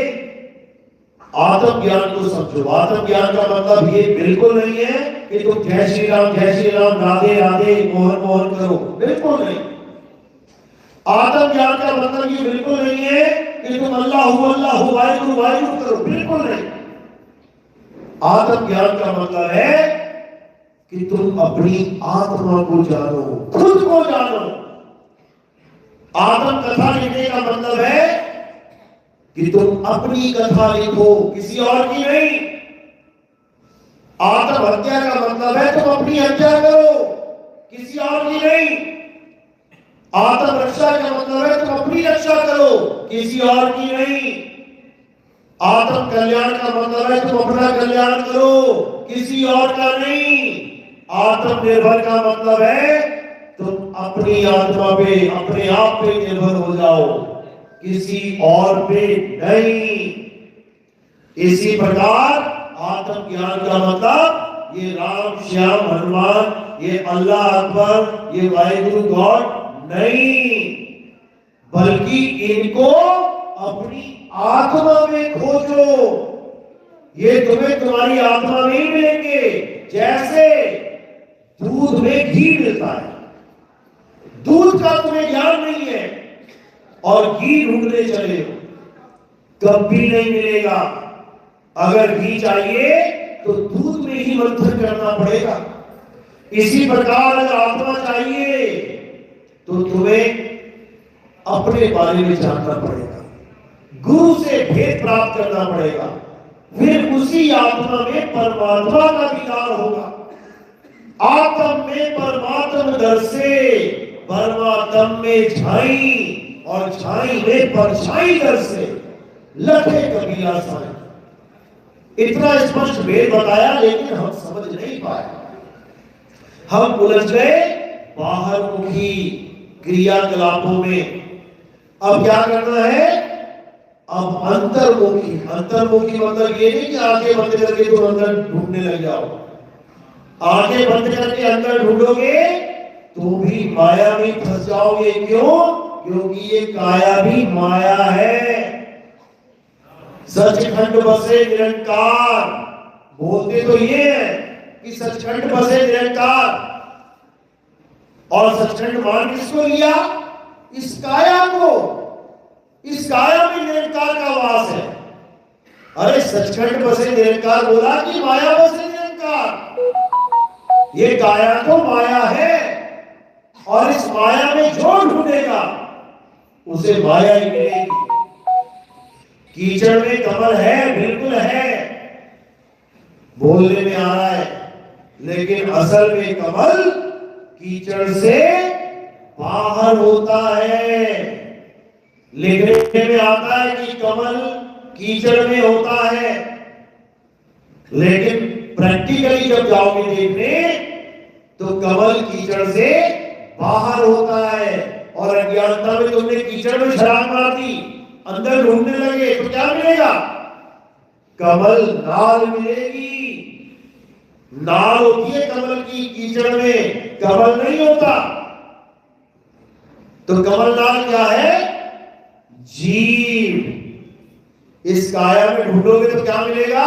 आत्म ज्ञान को समझो। आत्म ज्ञान का मतलब ये बिल्कुल नहीं है कि तुम जय श्री राम राधे राधे मोहन मोहन करो, बिल्कुल नहीं। आत्म ज्ञान का मतलब ये बिल्कुल नहीं है कि तुम अल्लाह वाहिगुरु वाहिगुरु करो, बिल्कुल नहीं। आत्म ज्ञान का मतलब है कि तुम अपनी आत्मा को जानो, खुद को जानो। आत्म कथा लिखने का मतलब है कि तुम अपनी कथा लिखो, किसी और की नहीं। आत्म हत्या का मतलब है तुम अपनी हत्या करो, किसी और की नहीं। आत्म रक्षा का मतलब है तुम अपनी रक्षा करो, किसी और की नहीं। आत्म कल्याण का मतलब है तुम अपना कल्याण करो, किसी और का नहीं। आत्मनिर्भर का मतलब है तुम अपनी आत्मा पे, अपने आप पे निर्भर हो जाओ, किसी और पे नहीं। इसी प्रकार आत्म ज्ञान का मतलब ये राम श्याम हनुमान, ये अल्लाह अकबर, ये वाहिगुरु गॉड नहीं, बल्कि इनको अपनी आत्मा में खोजो। ये तुम्हें तुम्हारी आत्मा में ही मिलेंगे। जैसे दूध में घी मिलता है, दूध का तुम्हें ज्ञान नहीं है और घी ढूंढने चले हो, कभी नहीं मिलेगा। अगर घी चाहिए तो दूध में ही मंथन करना पड़ेगा। इसी प्रकार अगर आत्मा चाहिए तो तुम्हें अपने बारे में जानना पड़ेगा, गुरु से भेद प्राप्त करना पड़ेगा, फिर उसी आत्मा में परमात्मा का दीदार होगा। आत्म में परमात्मा दर्शे, परमात्म में छाई, और छाई में परछाई दर्शे, लखे कबीरा साई। इतना स्पष्ट भेद बताया, लेकिन हम समझ नहीं पाए। हम उलझ गए बाहरमुखी क्रियाकलापों में। अब क्या करना है? अब अंतर्मुखी। अंतर्मुखी मतलब ये नहीं कि आंखें बंद करके तुम अंदर ढूंढने लग जाओ। आंखें बंद करके अंदर ढूंढोगे तो भी माया में फंस जाओगे। क्यों? क्योंकि ये काया भी माया है। सचखंड बसे निरंकार, बोलते तो ये है कि सचखंड बसे निरंकार, और सचखंड मान किसको लिया? इस काया को। इस काया में निरंकार का वास है। अरे सचखंड बसे निरंकार बोला कि माया बसे निरंकार? ये काया तो माया है, और इस माया में जो ढूंढेगा उसे माया ही मिलेगी। कीचड़ में कमल है, बिल्कुल है, बोलने में आ रहा है, लेकिन असल में कमल कीचड़ से बाहर होता है। लिखने में आता है कि कमल कीचड़ में होता है, लेकिन प्रैक्टिकली जब जाओगे देखने तो कमल कीचड़ से बाहर होता है। और अज्ञानता में तुमने कीचड़ में छलांग मार दी, अंदर ढूंढने लगे तो क्या मिलेगा? कमल नाल मिलेगी। नाल होती है कमल की, कीचड़ में कमल नहीं होता। तो कमल नाल क्या है? जीव। इस काया में ढूंढोगे तो क्या मिलेगा?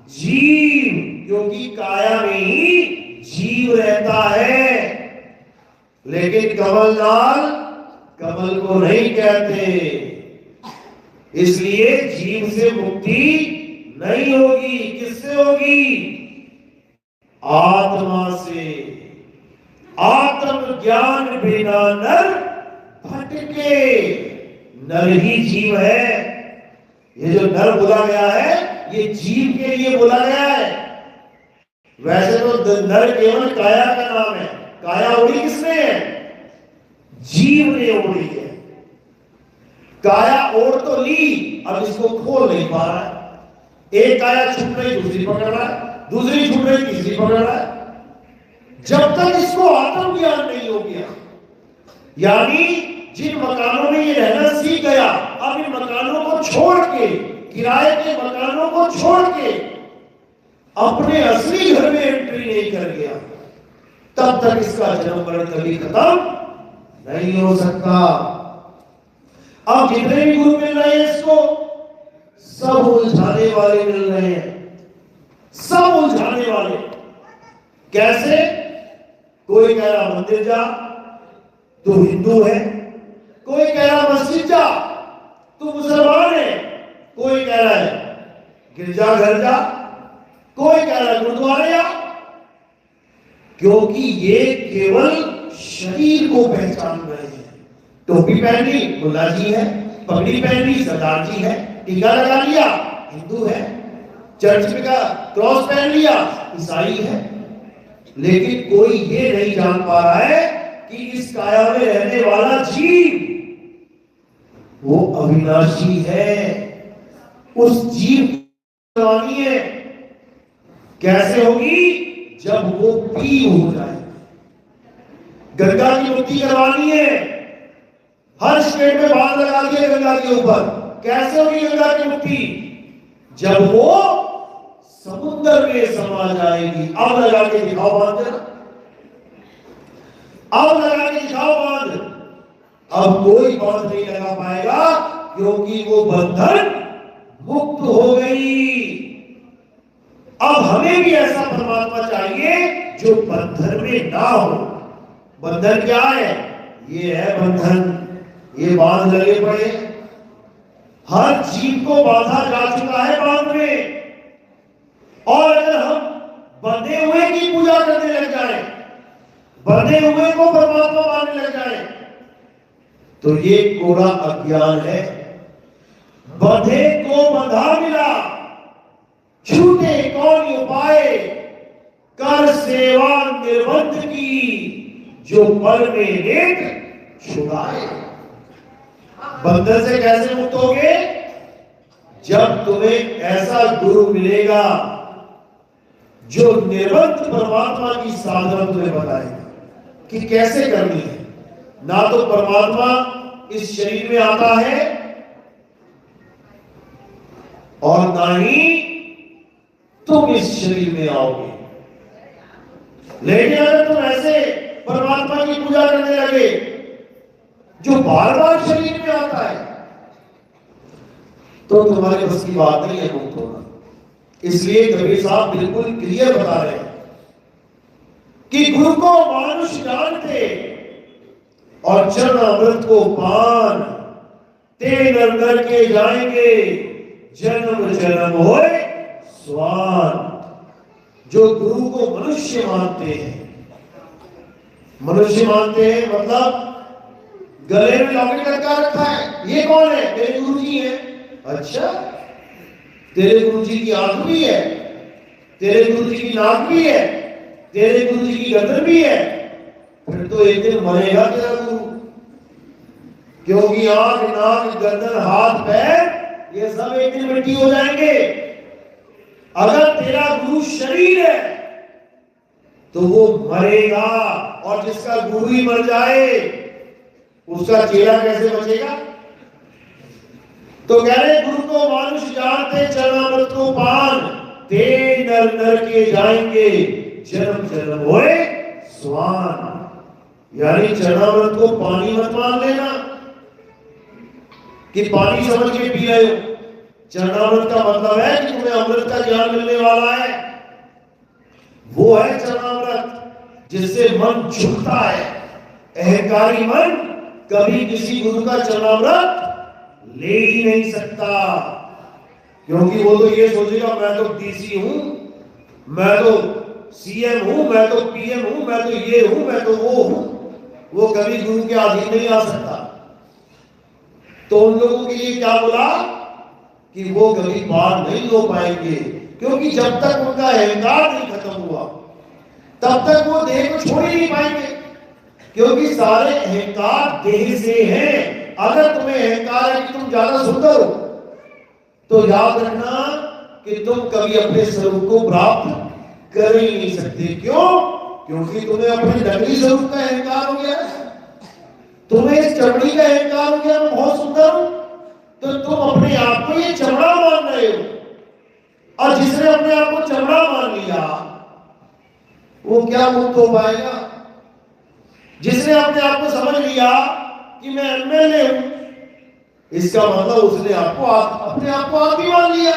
जीव, क्योंकि काया में ही जीव रहता है। लेकिन कमल नाल कमल को नहीं कहते, इसलिए जीव से मुक्ति नहीं होगी। किससे होगी? आत्मा से। आत्म ज्ञान बिना नर भटके। नर ही जीव है। ये जो नर बोला गया है ये जीव के लिए बोला गया है। वैसे तो नर केवल काया का नाम है। काया ओढ़ी किसने है? जीव ने ओढ़ी है। काया ओढ़ तो ली, अब इसको खोल नहीं पा रहा है। एक काया छूट रही, दूसरी पकड़ रहा है, दूसरी छूट रही, तीसरी पकड़ रहा है। जब तक इसको आत्मज्ञान नहीं हो गया, यानी जिन मकानों में ये रहना सीख गया, अब इन मकानों को छोड़ के, किराए के मकानों को छोड़ के अपने असली घर में एंट्री नहीं कर गया, तब तक इसका जन्म मरण कभी खत्म नहीं हो सकता। अब जितने भी गुरु मिल रहे हैं इसको, सब उलझाने वाले मिल रहे हैं, सब उलझाने वाले। कैसे? कोई कह रहा मंदिर जा, तू हिंदू है। कोई कह रहा मस्जिद जा, तू मुसलमान है। कोई कह रहा है गिरजा घर जा, कोई कह रहा है गुरुद्वारे जा। क्योंकि ये केवल शरीर को पहचान रहे हैं। टोपी पहन ली, मुल्ला जी है, पगड़ी पहन ली, सरदार जी है, टीका लगा लिया, हिंदू है, चर्च में का क्रॉस पहन लिया, ईसाई है। लेकिन कोई ये नहीं जान पा रहा है कि इस काया में रहने वाला जीव वो अविनाशी है। उस जीव की जवानी है कैसे होगी? जब वो पी हो जाए। गंगा की मुक्ति करवानी है, हर स्टेट में बांध लगा दिया गंगा के ऊपर। कैसे होगी गंगा की मुक्ति? जब वो समुद्र में समा जाएगी। अब लगा के दिखाओ बांध, अब लगा के दिखाओ बांध। अब कोई बांध नहीं लगा पाएगा, क्योंकि वो बंधन मुक्त हो गई। अब हमें भी ऐसा परमात्मा चाहिए जो बंधन में ना हो। बंधन क्या है? ये है बंधन, ये बांध लगे पड़े। हर जीव को बांधा जा चुका है बांध में। और अगर हम बंधे हुए की पूजा करने लग जाए, बंधे हुए को परमात्मा मानने लग जाए, तो ये कोरा अज्ञान है। बंधे को बंधा मिला, छूटे कौन उपाय, कर सेवा निर्बंध की, जो पल में रेत छुड़ाए। बंधन से कैसे मुक्त होगे? जब तुम्हें ऐसा गुरु मिलेगा जो निर्बंध परमात्मा की साधना तुम्हें बताएगा कि कैसे करनी है। ना तो परमात्मा इस शरीर में आता है और ना ही तुम इस शरीर में आओगे। लेकिन अगर तुम ऐसे परमात्मा की पूजा करने लगे, जो बार बार शरीर में आता है, तो तुम्हारे बस की बात नहीं है मुक्त होना। इसलिए कबीर साहब बिल्कुल क्लियर बता रहे हैं कि गुरु को मानुष जानते और चरण अमृत को पान, ते नर नर के जाएंगे जन्म जन्म होए स्वान। जो गुरु को मनुष्य मानते हैं, मनुष्य मानते हैं मतलब गले में लॉकेट लटका रखा है, ये कौन है? मेरे गुरु जी है। अच्छा, तेरे गुरु जी की आंख भी है, तेरे गुरु जी की नाक भी है, तेरे गुरु जी की गर्दन भी है, फिर तो एक दिन मरेगा तेरा गुरु। क्योंकि आंख, नाक, गर्दन, हाथ, पैर ये सब एक दिन मिट्टी हो जाएंगे। अगर तेरा गुरु शरीर है तो वो मरेगा, और जिसका गुरु ही मर जाए उसका चेला कैसे बचेगा? तो कह रहे गुरु को मानुष जानते चरणामृत को पान, ते नर नर के जाएंगे जन्म जन्म होए स्वान। यानी चरणामृत को पानी मत मान लेना कि पानी समझ के पी रहे हो। चरणामृत का मतलब है कि तुम्हें अमृत का ज्ञान मिलने वाला है। वो है चरणामृत जिससे मन झुकता है। अहंकारी मन कभी किसी गुरु का चरणामृत ले ही नहीं सकता, क्योंकि वो तो ये सोचेगा मैं तो डीसी हूं, मैं तो सीएम हूं, मैं तो पीएम हूं, मैं तो ये हूं, मैं तो वो हूं। वो कभी गुरु के अधीन नहीं आ सकता। तो उन लोगों के लिए क्या बोला कि वो कभी पार नहीं हो पाएंगे, क्योंकि जब तक उनका अहंकार नहीं खत्म हुआ तब तक वो देह को छोड़ ही नहीं पाएंगे, क्योंकि सारे अहंकार देह से हैं। अगर तुम्हें अहंकार है कि तुम ज्यादा सुंदर हो तो याद रखना कि तुम कभी अपने स्वरूप को प्राप्त कर ही नहीं सकते। क्यों? क्योंकि तुम्हें अपने नकली स्वरूप का अहंकार हो गया, तुम्हें इस चमड़ी का अहंकार हो गया, मैं बहुत सुंदर हूं, तो तुम अपने आप को ये चमड़ा मान रहे हो। और जिसने अपने आप को चमड़ा मान लिया वो क्या मुक्त हो पाएगा? जिसने अपने आप को समझ लिया कि मैं एमएलए हूं, इसका मतलब उसने अपने आप को आदमी मान लिया।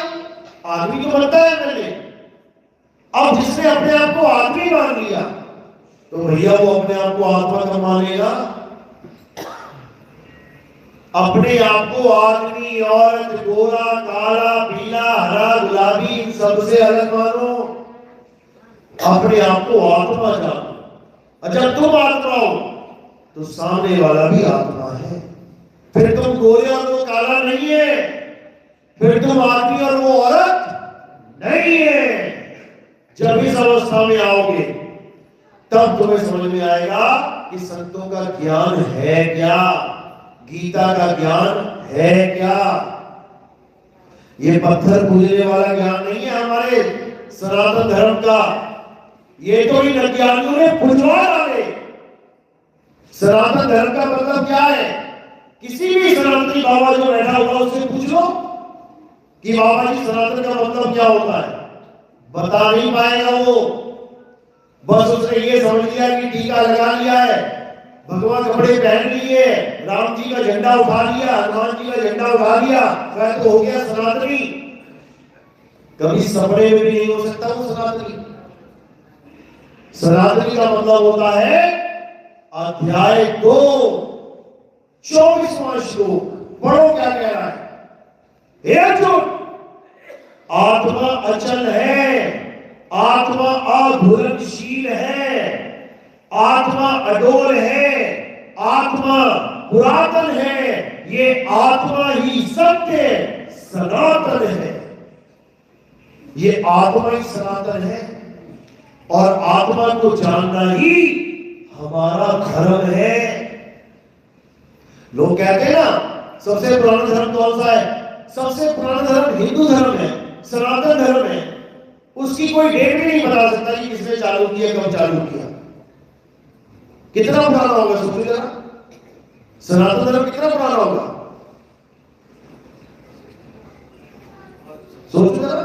आदमी तो बनता है एमएलए। अब जिसने अपने आप को आदमी मान लिया तो भैया वो अपने आप को आत्मा कब मानेगा? अपने आप को आदमी, औरत, गोरा, काला, पीला, हरा, गुलाबी इन सबसे अलग मानो। अपने आप को आत्मा जानो। अच्छा, तुम आत्मा हो तो सामने वाला भी आत्मा है। फिर तुम गोरे और वो काला नहीं है, फिर तुम आदमी और वो औरत नहीं है। जब इस अवस्था में आओगे तब तुम्हें समझ में आएगा कि संतों का ज्ञान है क्या, गीता का ज्ञान है क्या। ये पत्थर पूजने वाला ज्ञान नहीं है हमारे सनातन धर्म का। ये तो इन अज्ञानियों ने बुझवा डाले। सनातन धर्म का मतलब क्या है? किसी भी सनातनी बाबा जो बैठा हुआ उससे पूछ लो कि बाबा जी सनातन का मतलब क्या होता है, बता नहीं पाएगा वो। बस उसने ये समझ लिया कि टीका लगा लिया है, भगवा कपड़े पहन लिए, राम जी का झंडा उठा लिया, हनुमान जी का झंडा उठा लिया, वह तो हो गया सनातनी। कभी सपने में भी नहीं हो सकता वो सनातनी। सनातनी का मतलब होता है अध्याय 2 24वां श्लोक। पढ़ो क्या कह रहा है। हे अर्जुन, आत्मा अचल है, आत्मा अघुलनशील है, आत्मा अडोल है, आत्मा पुरातन है, ये आत्मा ही सत्य सनातन है। ये आत्मा ही सनातन है और आत्मा को जानना ही हमारा धर्म है। लोग कहते हैं ना सबसे पुराना धर्म कौन सा है? सबसे पुराना धर्म हिंदू धर्म है, सनातन धर्म है। उसकी कोई डेट भी नहीं बता सकता कि किसने चालू किया, कब चालू किया। कितना पुराना होगा सोचिए जरा, सनातन धर्म कितना पुराना होगा सोचिए जरा।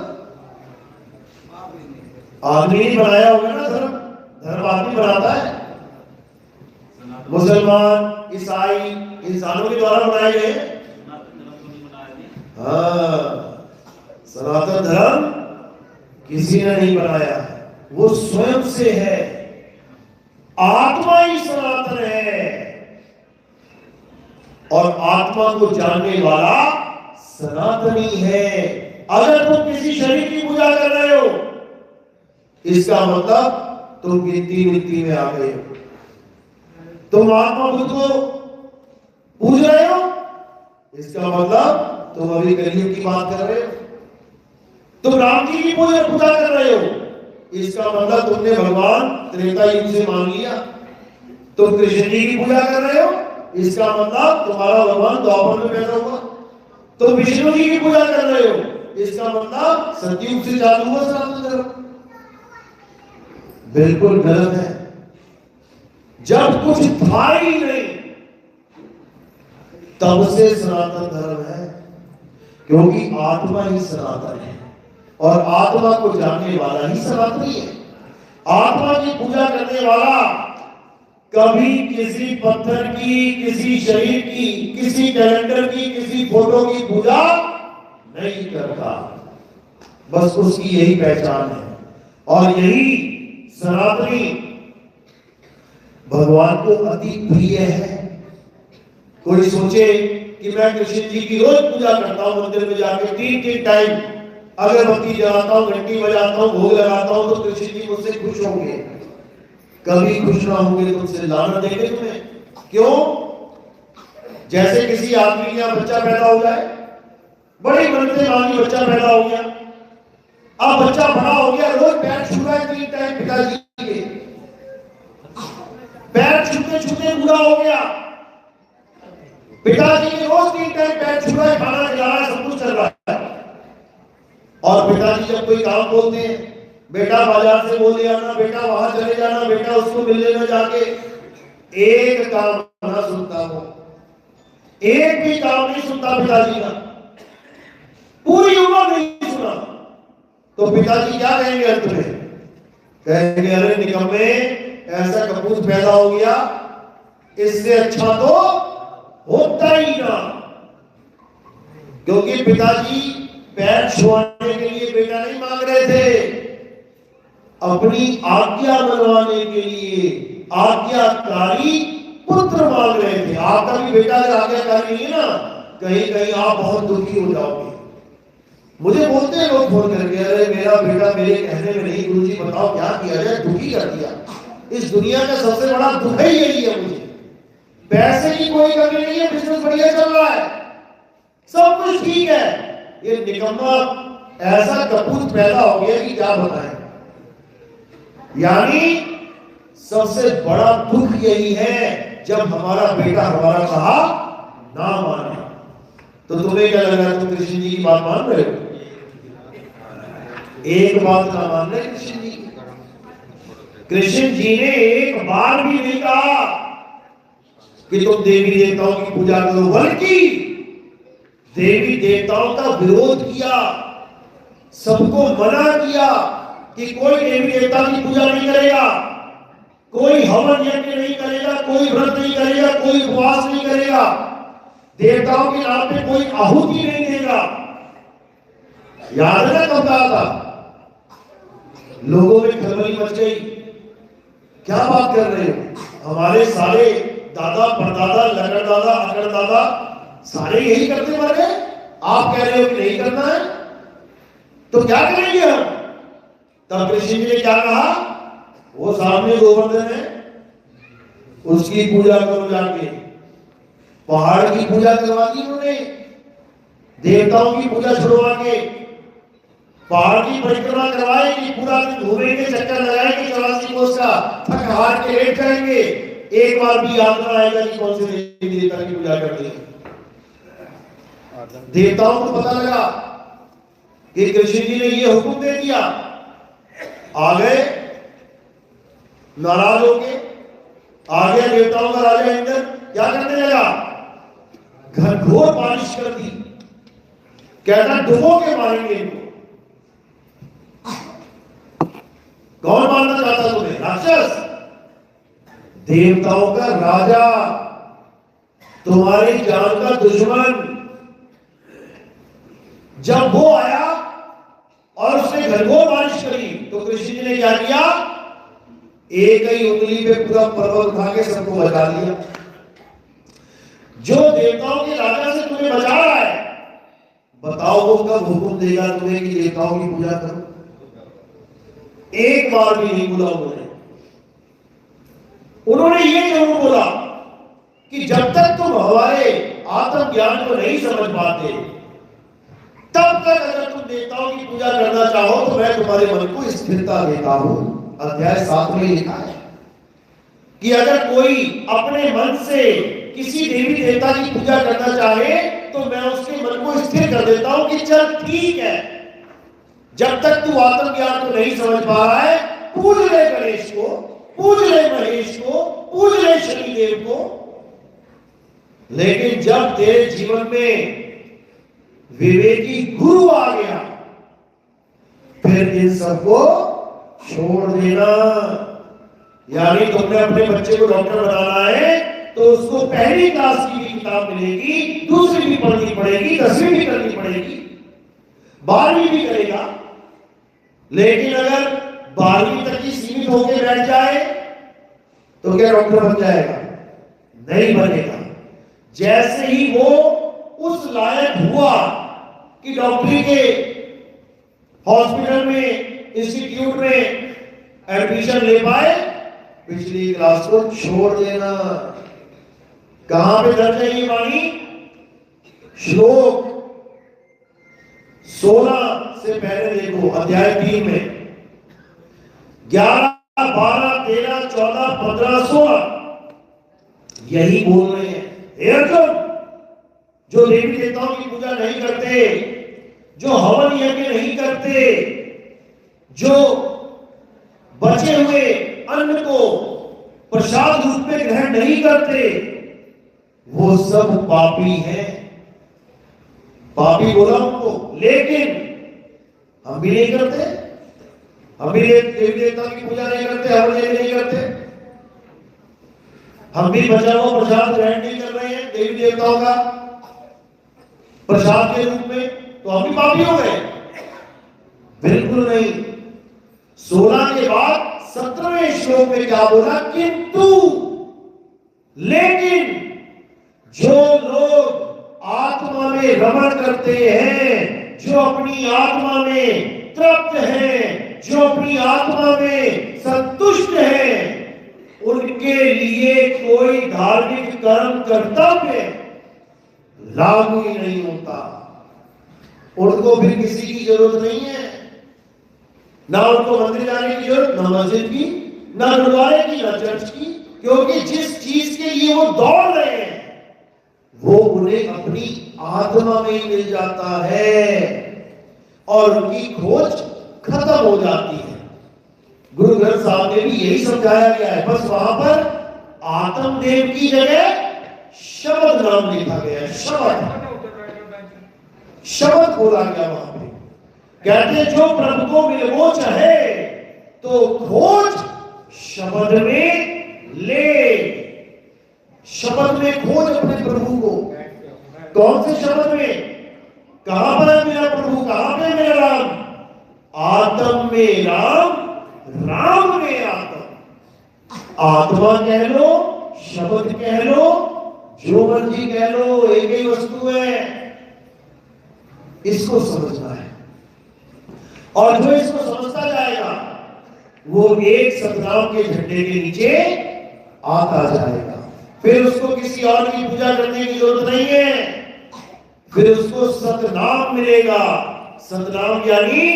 आदमी नहीं बनाया होगा ना धर्म, धर्म आदमी बनाता है। मुसलमान, ईसाई इन इंसानों के द्वारा बनाए गए। हाँ, सनातन धर्म किसी ने नहीं बनाया, वो स्वयं से है। आत्मा ही सनातन है और आत्मा को जानने वाला सनातनी है। अगर तुम किसी शरीर की पूजा कर रहे हो, इसका मतलब तुम गिनती मिट्टी में आ गए हो। तुम आत्मा बुद्ध को पूज रहे हो, इसका मतलब तुम अभी कलयुग की बात कर रहे हो। तुम राम जी की पूजा कर रहे हो, इसका मतलब तुमने भगवान त्रेता युग से मान लिया। तुम कृष्ण जी की पूजा कर रहे हो, इसका मतलब तुम्हारा भगवान द्वापर में पैदा हुआ। तुम विष्णु जी की पूजा कर रहे हो, इसका मतलब सतयुग से चालू हुआ सनातन धर्म। बिल्कुल गलत है। जब कुछ था ही नहीं तब से सनातन धर्म है, क्योंकि आत्मा ही सनातन है और आत्मा को जानने वाला ही सनातनी है। आत्मा की पूजा करने वाला कभी किसी पत्थर की, किसी शरीर की, किसी कैलेंडर की, किसी फोटो की पूजा नहीं करता। बस उसकी यही पहचान है और यही सनातनी भगवान को अति प्रिय है। कोई सोचे कि मैं कृष्ण जी की रोज पूजा करता हूं, मंदिर में जाके 3 टाइम अगरबत्ती जलाता हूं, घंटी बजाता हूं, भोग लगाता हूं, तो कृष्ण जी मुझसे खुश होंगे। कभी खुश ना होंगे, तुमसे लानत देंगे तुम्हें। क्यों? जैसे किसी आदमी का बच्चा पैदा हो जाए, बड़ी मनते मांगी बच्चा पैदा हो गया, अब बच्चा बड़ा हो गया, रोज पैर छू रहा है 3 टाइम पिताजी के, पैर छूते छूते बूढ़ा हो गया, पिताजी के रोज 3 टाइम पैर छू रहा है, खाना खिला रहा है, सब कुछ चल रहा है। और पिताजी जब कोई काम बोलते हैं, बेटा बाजार से बोल ले आना, बेटा वहां चले जाना, बेटा उसको मिलने में जाके, एक काम ना सुनता हो, एक भी काम नहीं सुनता पिताजी का, पूरी उम्र नहीं सुना, तो पिताजी क्या कहेंगे अंत में? कहेंगे अरे निकम्मे, ऐसा कपूत पैदा हो गया, इससे अच्छा तो होता ही ना। क्योंकि पिताजी पैर छुआने के लिए बेटा नहीं मांग रहे थे, अपनी आज्ञा मनवाने के लिए आज्ञाकारी पुत्र मांग रहे थे। आपका भी बेटा अगर आज्ञाकारी नहीं है ना, कहीं कहीं आप बहुत दुखी हो जाओगे। मुझे बोलते हैं लोग फोन करके, अरे मेरा बेटा मेरे कहने में नहीं, गुरुजी बताओ क्या किया जाए, दुखी कर दिया। इस दुनिया का सबसे बड़ा दुख ही यही है मुझे। पैसे की कोई कमी नहीं है, बिजनेस बढ़िया चल रहा है, सब कुछ ठीक है, ये निकम्मा ऐसा कपूत पैदा हो गया कि क्या बताएं। यानी सबसे बड़ा दुख यही है जब हमारा बेटा हमारा कहा ना माने। तो तुम्हें क्या लग रहा है, तुम कृष्ण जी की बात मान रहे हो? एक बात ना मान रहे कृष्ण जी। कृष्ण जी ने एक बार भी नहीं कहा कि तुम देवी देवताओं की पूजा करो, बल्कि देवी देवताओं का विरोध किया, सबको मना किया कि कोई देवी देवता की पूजा नहीं करेगा, कोई हवन यज्ञ नहीं करेगा, कोई व्रत नहीं करेगा, कोई उपवास नहीं करेगा, देवताओं के नाम पे कोई आहुति नहीं देगा। याद है ना कब कहा था? लोगों में खलबली मच गई, क्या बात कर रहे हो? हमारे सारे दादा परदादा लकड़दादा अकड़दादा सारे यही करते मर गए, आप कह रहे हो कि नहीं करना है, तो क्या करेंगे हम? तब कृष्ण जी ने क्या कहा? वो सामने गोवर्धन है, उसकी पूजा करो जाके। पहाड़ की पूजा करवा दी उन्होंने, देवताओं की पूजा छुड़वा के पहाड़ की परिक्रमा करवाएगी, पूरा दिन घूमेंगे, चक्कर लगाएंगे 84 कोस का, थक हार के लेट जाएंगे, एक बार भी याद ना आएगा कि कौन से देवी देवता की पूजा करनी है। देवताओं को पता लगा कि कृष्ण जी ने ये हुक्म दे दिया, आ गए नाराज होके, आ गया देवताओं का राजा इंद्र, क्या करने लगा? घनघोर बारिश कर दी, कहता डुबो के मारेंगे इनको। कौन मारना चाहता तुम्हें? राक्षस, देवताओं का राजा, तुम्हारी जान का दुश्मन, जब वो आया और उसने घनघोर बारिश करी तो कृष्ण जी ने क्या किया? एक ही उंगली पे पूरा पर्वत उठा के सबको बचा दिया। जो देवताओं के राजा से तुम्हें बचा रहा है, बताओ वो कब हुक्म देगा तुम्हें कि देवताओं की पूजा करो? एक बार भी नहीं बोला उन्होंने ये जरूर बोला कि जब तक तुम हमारे आत्मज्ञान को नहीं समझ पाते, तब तक अगर तुम देवताओं की पूजा करना चाहो तो मैं तुम्हारे मन को स्थिरता देता हूं। अध्याय 7 में लिखा है कि अगर कोई अपने मन से किसी देवी देवता की पूजा करना चाहे तो मैं उसके मन को स्थिर कर देता हूं कि चल ठीक है, जब तक तू आत्मज्ञान को नहीं समझ पा रहा है, पूज ले गणेश को, पूज ले महेश को, पूज ले शनिदेव को। लेकिन जब तेरे जीवन में विवेकी गुरु आ गया, फिर इन सबको छोड़ देना। यानी तुमने अपने बच्चे को डॉक्टर बनाना है तो उसको पहली क्लास की भी किताब मिलेगी, दूसरी भी पढ़नी पड़ेगी, 10वीं भी करनी पड़ेगी, 12वीं भी करेगा। लेकिन अगर 12वीं तक ही सीमित होकर बैठ जाए तो क्या डॉक्टर बन जाएगा? नहीं बनेगा। जैसे ही वो उस लायक हुआ कि डॉक्टरी के हॉस्पिटल में, इंस्टीट्यूट में एडमिशन ले पाए, पिछली क्लास को छोड़ देना। कहां पे दर्ज है ये वाणी? श्लोक 16 से पहले देखो, अध्याय 3 में 11, 12, 13, 14, 15, 16 यही बोल रहे हैं। हे अर्जुन, जो देवी देवताओं की पूजा नहीं करते, जो हवन यज्ञ नहीं करते, जो बचे हुए अन्न को प्रसाद रूप में ग्रहण नहीं करते, वो सब पापी हैं। पापी बोला उनको, लेकिन हम भी नहीं करते, हम भी देवी देवताओं की पूजा नहीं करते, हवन यज्ञ नहीं करते, हम भी बचा हुआ प्रसाद ग्रहण नहीं कर रहे हैं देवी देवताओं का प्रसाद के रूप में, तो हम भी पापी हो गए? बिल्कुल नहीं। 16 के बाद 17वें श्लोक में क्या बोला? किंतु, लेकिन जो लोग आत्मा में रमण करते हैं, जो अपनी आत्मा में तृप्त हैं, जो अपनी आत्मा में संतुष्ट हैं, उनके लिए कोई धार्मिक कर्म कर्तव्य लागू ही नहीं होता। उनको फिर किसी की जरूरत नहीं है, ना उनको मंदिर जाने की जरूरत, ना मस्जिद की, ना गुरुद्वारे की, ना चर्च की, क्योंकि जिस चीज के लिए वो दौड़ रहे हैं वो उन्हें अपनी आत्मा में ही मिल जाता है और उनकी खोज खत्म हो जाती है। गुरु ग्रंथ साहब में भी यही समझाया गया है, बस वहां पर आत्मदेव की जगह शब्द नाम लिखा गया है। शब्द बोला गया वहां पे। कहते जो प्रभु को मिलवो चाहे तो खोज शब्द में ले। शब्द में खोज अपने प्रभु को। कौन से शब्द में? कहां पर है मेरा प्रभु, कहां पे मेरा राम? आत्म में राम, राम में आत्मा। आत्मा कह लो, शब्द कह लो, जो मर्जी कह लो, एक ही वस्तु है। इसको समझना है, और जो इसको समझता जाएगा वो एक सतनाम के झंडे के नीचे आता जाएगा। फिर उसको किसी और की पूजा करने की जरूरत नहीं है, फिर उसको सतनाम मिलेगा। सतनाम यानी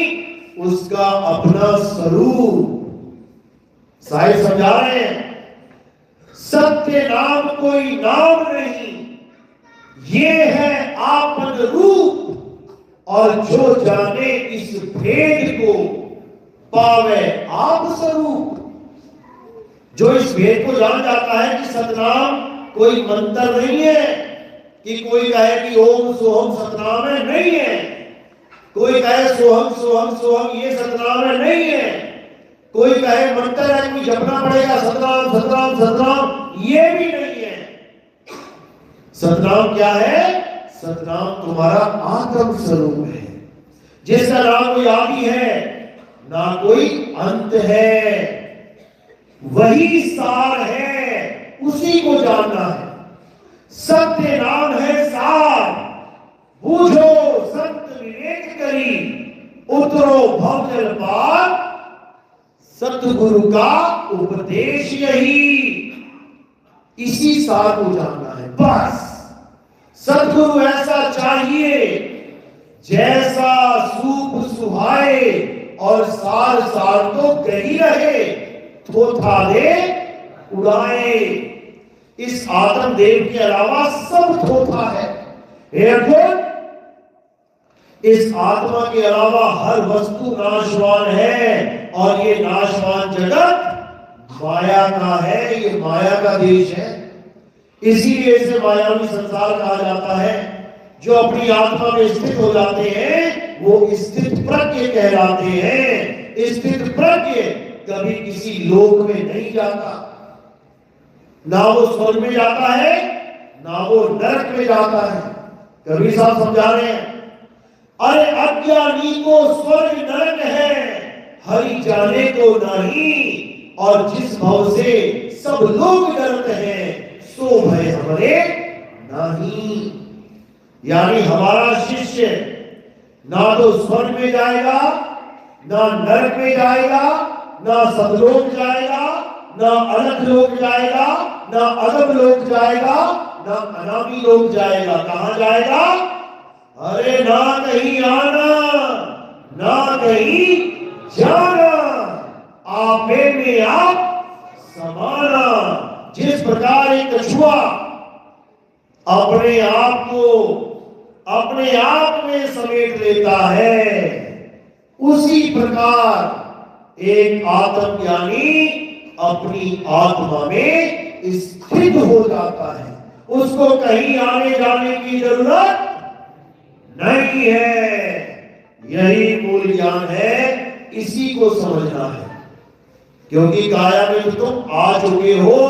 उसका अपना स्वरूप। साहिब समझा रहे हैं, सत्य नाम कोई नाम नहीं, ये है आपन रूप, और जो जाने इस भेद को पावे आप स्वरूप। जो इस भेद को जान जाता है कि सतनाम कोई मंत्र नहीं है, कि कोई कहे कि ओम सोहम सतनाम है, नहीं है। कोई कहे सोहम सोहम सोहम ये सतनाम है, नहीं है। कोई कहे मंत्र है, कोई जपना पड़ेगा सतनाम सतनाम सतनाम, ये भी नहीं है। सतनाम क्या है? सतनाम तुम्हारा आत्म स्वरूप है, जिसका ना कोई आदि है ना कोई अंत है, वही सार है, उसी को जानना है। सत्य नाम है सार, बूझो संत विवेक करी, उतरो भवजल पार, सतगुरु का उपदेश यही। इसी सार को जानना है बस। सतगुरु ऐसा चाहिए जैसा सूप सुहाए, और सार सार तो गही रहे, थोथा दे उड़ाए। इस आत्मदेव के अलावा सब थोथा है। हे अर्जुन, इस आत्मा के अलावा हर वस्तु नाशवान है, और ये नाशवान जगत माया का है, ये माया का देश है। इसीलिए इसे मायावी संसार कहा जाता है। जो अपनी आत्मा में स्थित हो जाते हैं वो स्थित प्रज्ञ कहलाते हैं। स्थित प्रज्ञ कभी किसी लोक में नहीं जाता, ना वो स्वर्ग में जाता है ना वो नरक में जाता है। कबीर साहब समझा रहे हैं, अरे अज्ञानी को स्वर्ग नरक है, हरि जाने को नहीं, और जिस भाव से सब लोग डरते हैं सो भय हमरे नहीं। यानी हमारा शिष्य ना तो स्वर्ग में जाएगा, ना नरक में जाएगा, ना सतलोक जाएगा, ना अलग लोक जाएगा, ना अदब लोक जाएगा, ना अनामी लोक जाएगा। कहां जाएगा? अरे ना कहीं आना ना कहीं जाना, आपे में आप समाना। जिस प्रकार एक कछुआ अपने आप को अपने आप में समेट लेता है, उसी प्रकार एक आत्मज्ञानी अपनी आत्मा में स्थित हो जाता है। उसको कहीं आने जाने की जरूरत नहीं है। यही मूल ज्ञान है, इसी को समझना है। क्योंकि काया में तुम आ चुके हो,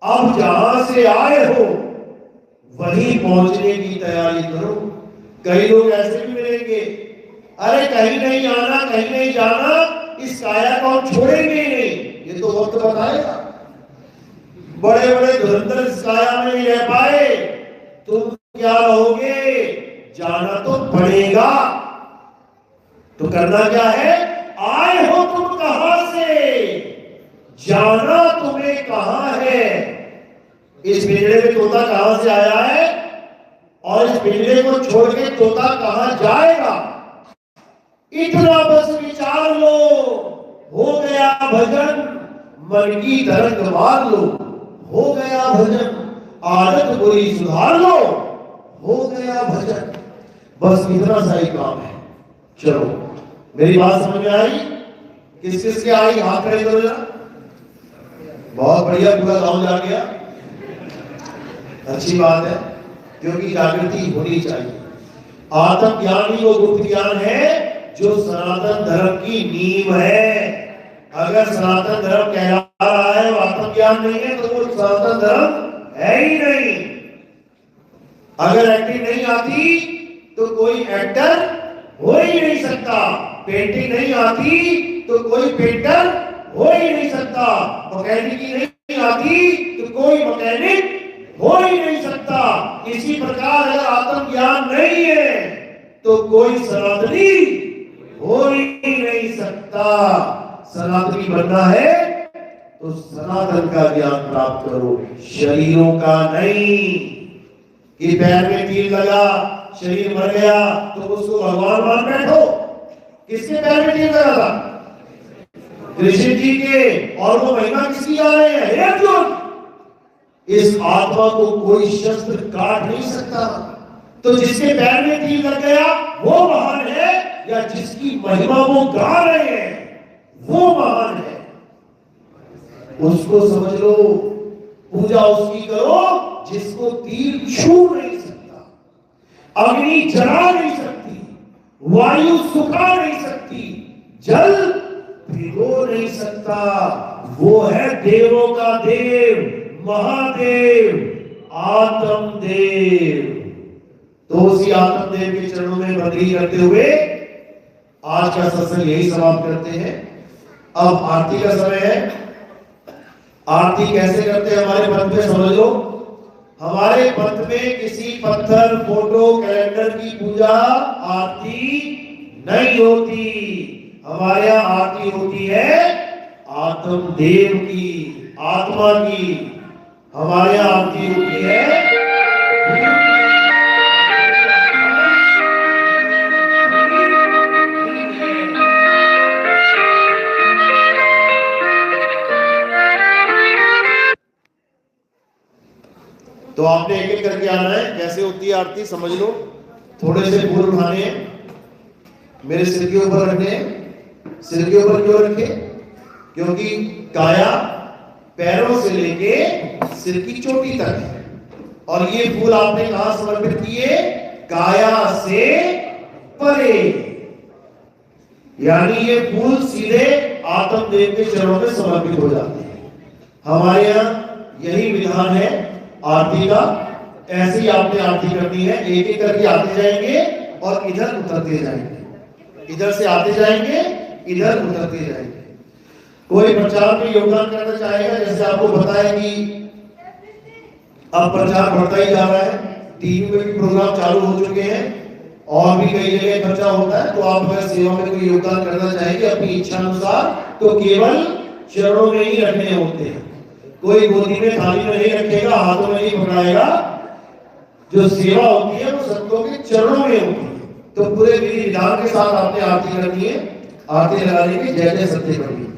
अब जहां से आए हो वहीं पहुंचने की तैयारी करो। कई लोग ऐसे भी मिलेंगे, अरे कहीं नहीं आना कहीं नहीं जाना, इस काया को हम छोड़ेंगे ही नहीं, ये तो वक्त बताएगा। बड़े बड़े धुरंधर इस काया में नहीं रह पाए, तुम क्या रहोगे? जाना तो पड़ेगा। तो करना क्या है? आए हो तुम कहां से, जाना तुम्हें कहां है। इस पिंजरे में तोता कहां से आया है, और इस पिंजरे को छोड़ के तोता कहां जाएगा? इतना बस विचार लो, हो गया भजन। मन की तरंग मार लो, हो गया भजन। आदत बुरी सुधार लो, हो गया भजन। बस इतना सा ही काम है। चलो, मेरी बात समझ में आई? किस किस के आई? हाथ खड़े करो जरा। बहुत बढ़िया, पूरा गांव जा गया। अच्छी बात है, क्योंकि जागृति होनी चाहिए। आत्मज्ञान ही वो गुप्त ज्ञान है जो सनातन धर्म की नींव है। अगर सनातन धर्म कहला रहा है वो आत्मज्ञान नहीं है तो वो सनातन धर्म है ही नहीं। अगर एक्टिंग नहीं आती तो कोई एक्टर हो ही नहीं सकता, पेंटिंग नहीं आती तो कोई पेंटर हो ही नहीं सकता, मैकेनिकी नहीं आती तो कोई मैकेनिक हो ही नहीं सकता। इसी प्रकार अगर आत्मज्ञान नहीं है तो कोई सनातनी हो ही नहीं सकता। सनातनी बनना है तो सनातन का ज्ञान प्राप्त करो, शरीरों का नहीं। कि पैर में तीर लगा, शरीर मर गया तो उसको भगवान मान बैठो। किसके पैर में तीर लगा था? कृष्ण जी के। और वो महिमा किसकी आ रहे हैं? हे अर्जुन, इस आत्मा को कोई शस्त्र काट नहीं सकता। तो जिसके पैर में तीर लग गया वो महान है, या जिसकी महिमा वो गा रहे हैं वो महान है? उसको समझ लो, पूजा उसकी करो जिसको तीर छू नहीं सकता, अग्नि जला नहीं सकती, वायु सुखा नहीं सकती, जल भिगो नहीं सकता। वो है देवों का देव, महादेव, आत्मदेव। तो उसी आत्मदेव के चरणों में बंदगी करते हुए आज का सत्संग यही समाप्त करते हैं। अब आरती का समय है। आरती कैसे करते हैं हमारे पंथ में समझ लो। हमारे पंथ में किसी पत्थर, फोटो, कैलेंडर की पूजा आरती नहीं होती। हमारे यहाँ आरती होती है आत्मदेव की, आत्मा की। हमारे यहाँ आरती होती है तो आपने एक एक करके आना है। कैसे होती है आरती समझ लो। थोड़े से फूल उठाने हैं, मेरे सिर के ऊपर रखने हैं। सिर के ऊपर क्यों रखे? क्योंकि काया पैरों से लेके सिर की चोटी तक है। और ये फूल आपने कहां समर्पित किए? काया से परे। यानी ये फूल सीधे आत्मदेव के चरणों में समर्पित हो जाते हैं। हमारे यहां यही विधान है आरती का। ऐसे ही आपने आरती करनी है। एक एक करके आते जाएंगे और इधर उतरते जाएंगे। इधर से आते जाएंगे, इधर उतरते जाएंगे। कोई प्रचार में योगदान करना चाहेगा? जैसे आपको बताया कि अब प्रचार बढ़ता ही जा रहा है, टीवी में भी प्रोग्राम चालू हो चुके हैं और भी कई जगह खर्चा होता है। तो आप अगर सेवा में कोई योगदान करना चाहेंगे अपनी इच्छा अनुसार, तो केवल चरणों में ही रखने होते हैं। कोई गोदी में थाली में नहीं रखेगा, हाथों में नहीं पकड़ाएगा। जो सेवा होती है वो संतों के चरणों में होती है। तो पूरे विधि विधान के साथ आपने आरती करनी है। आरती लगाने की जय जय सत्य करनी है।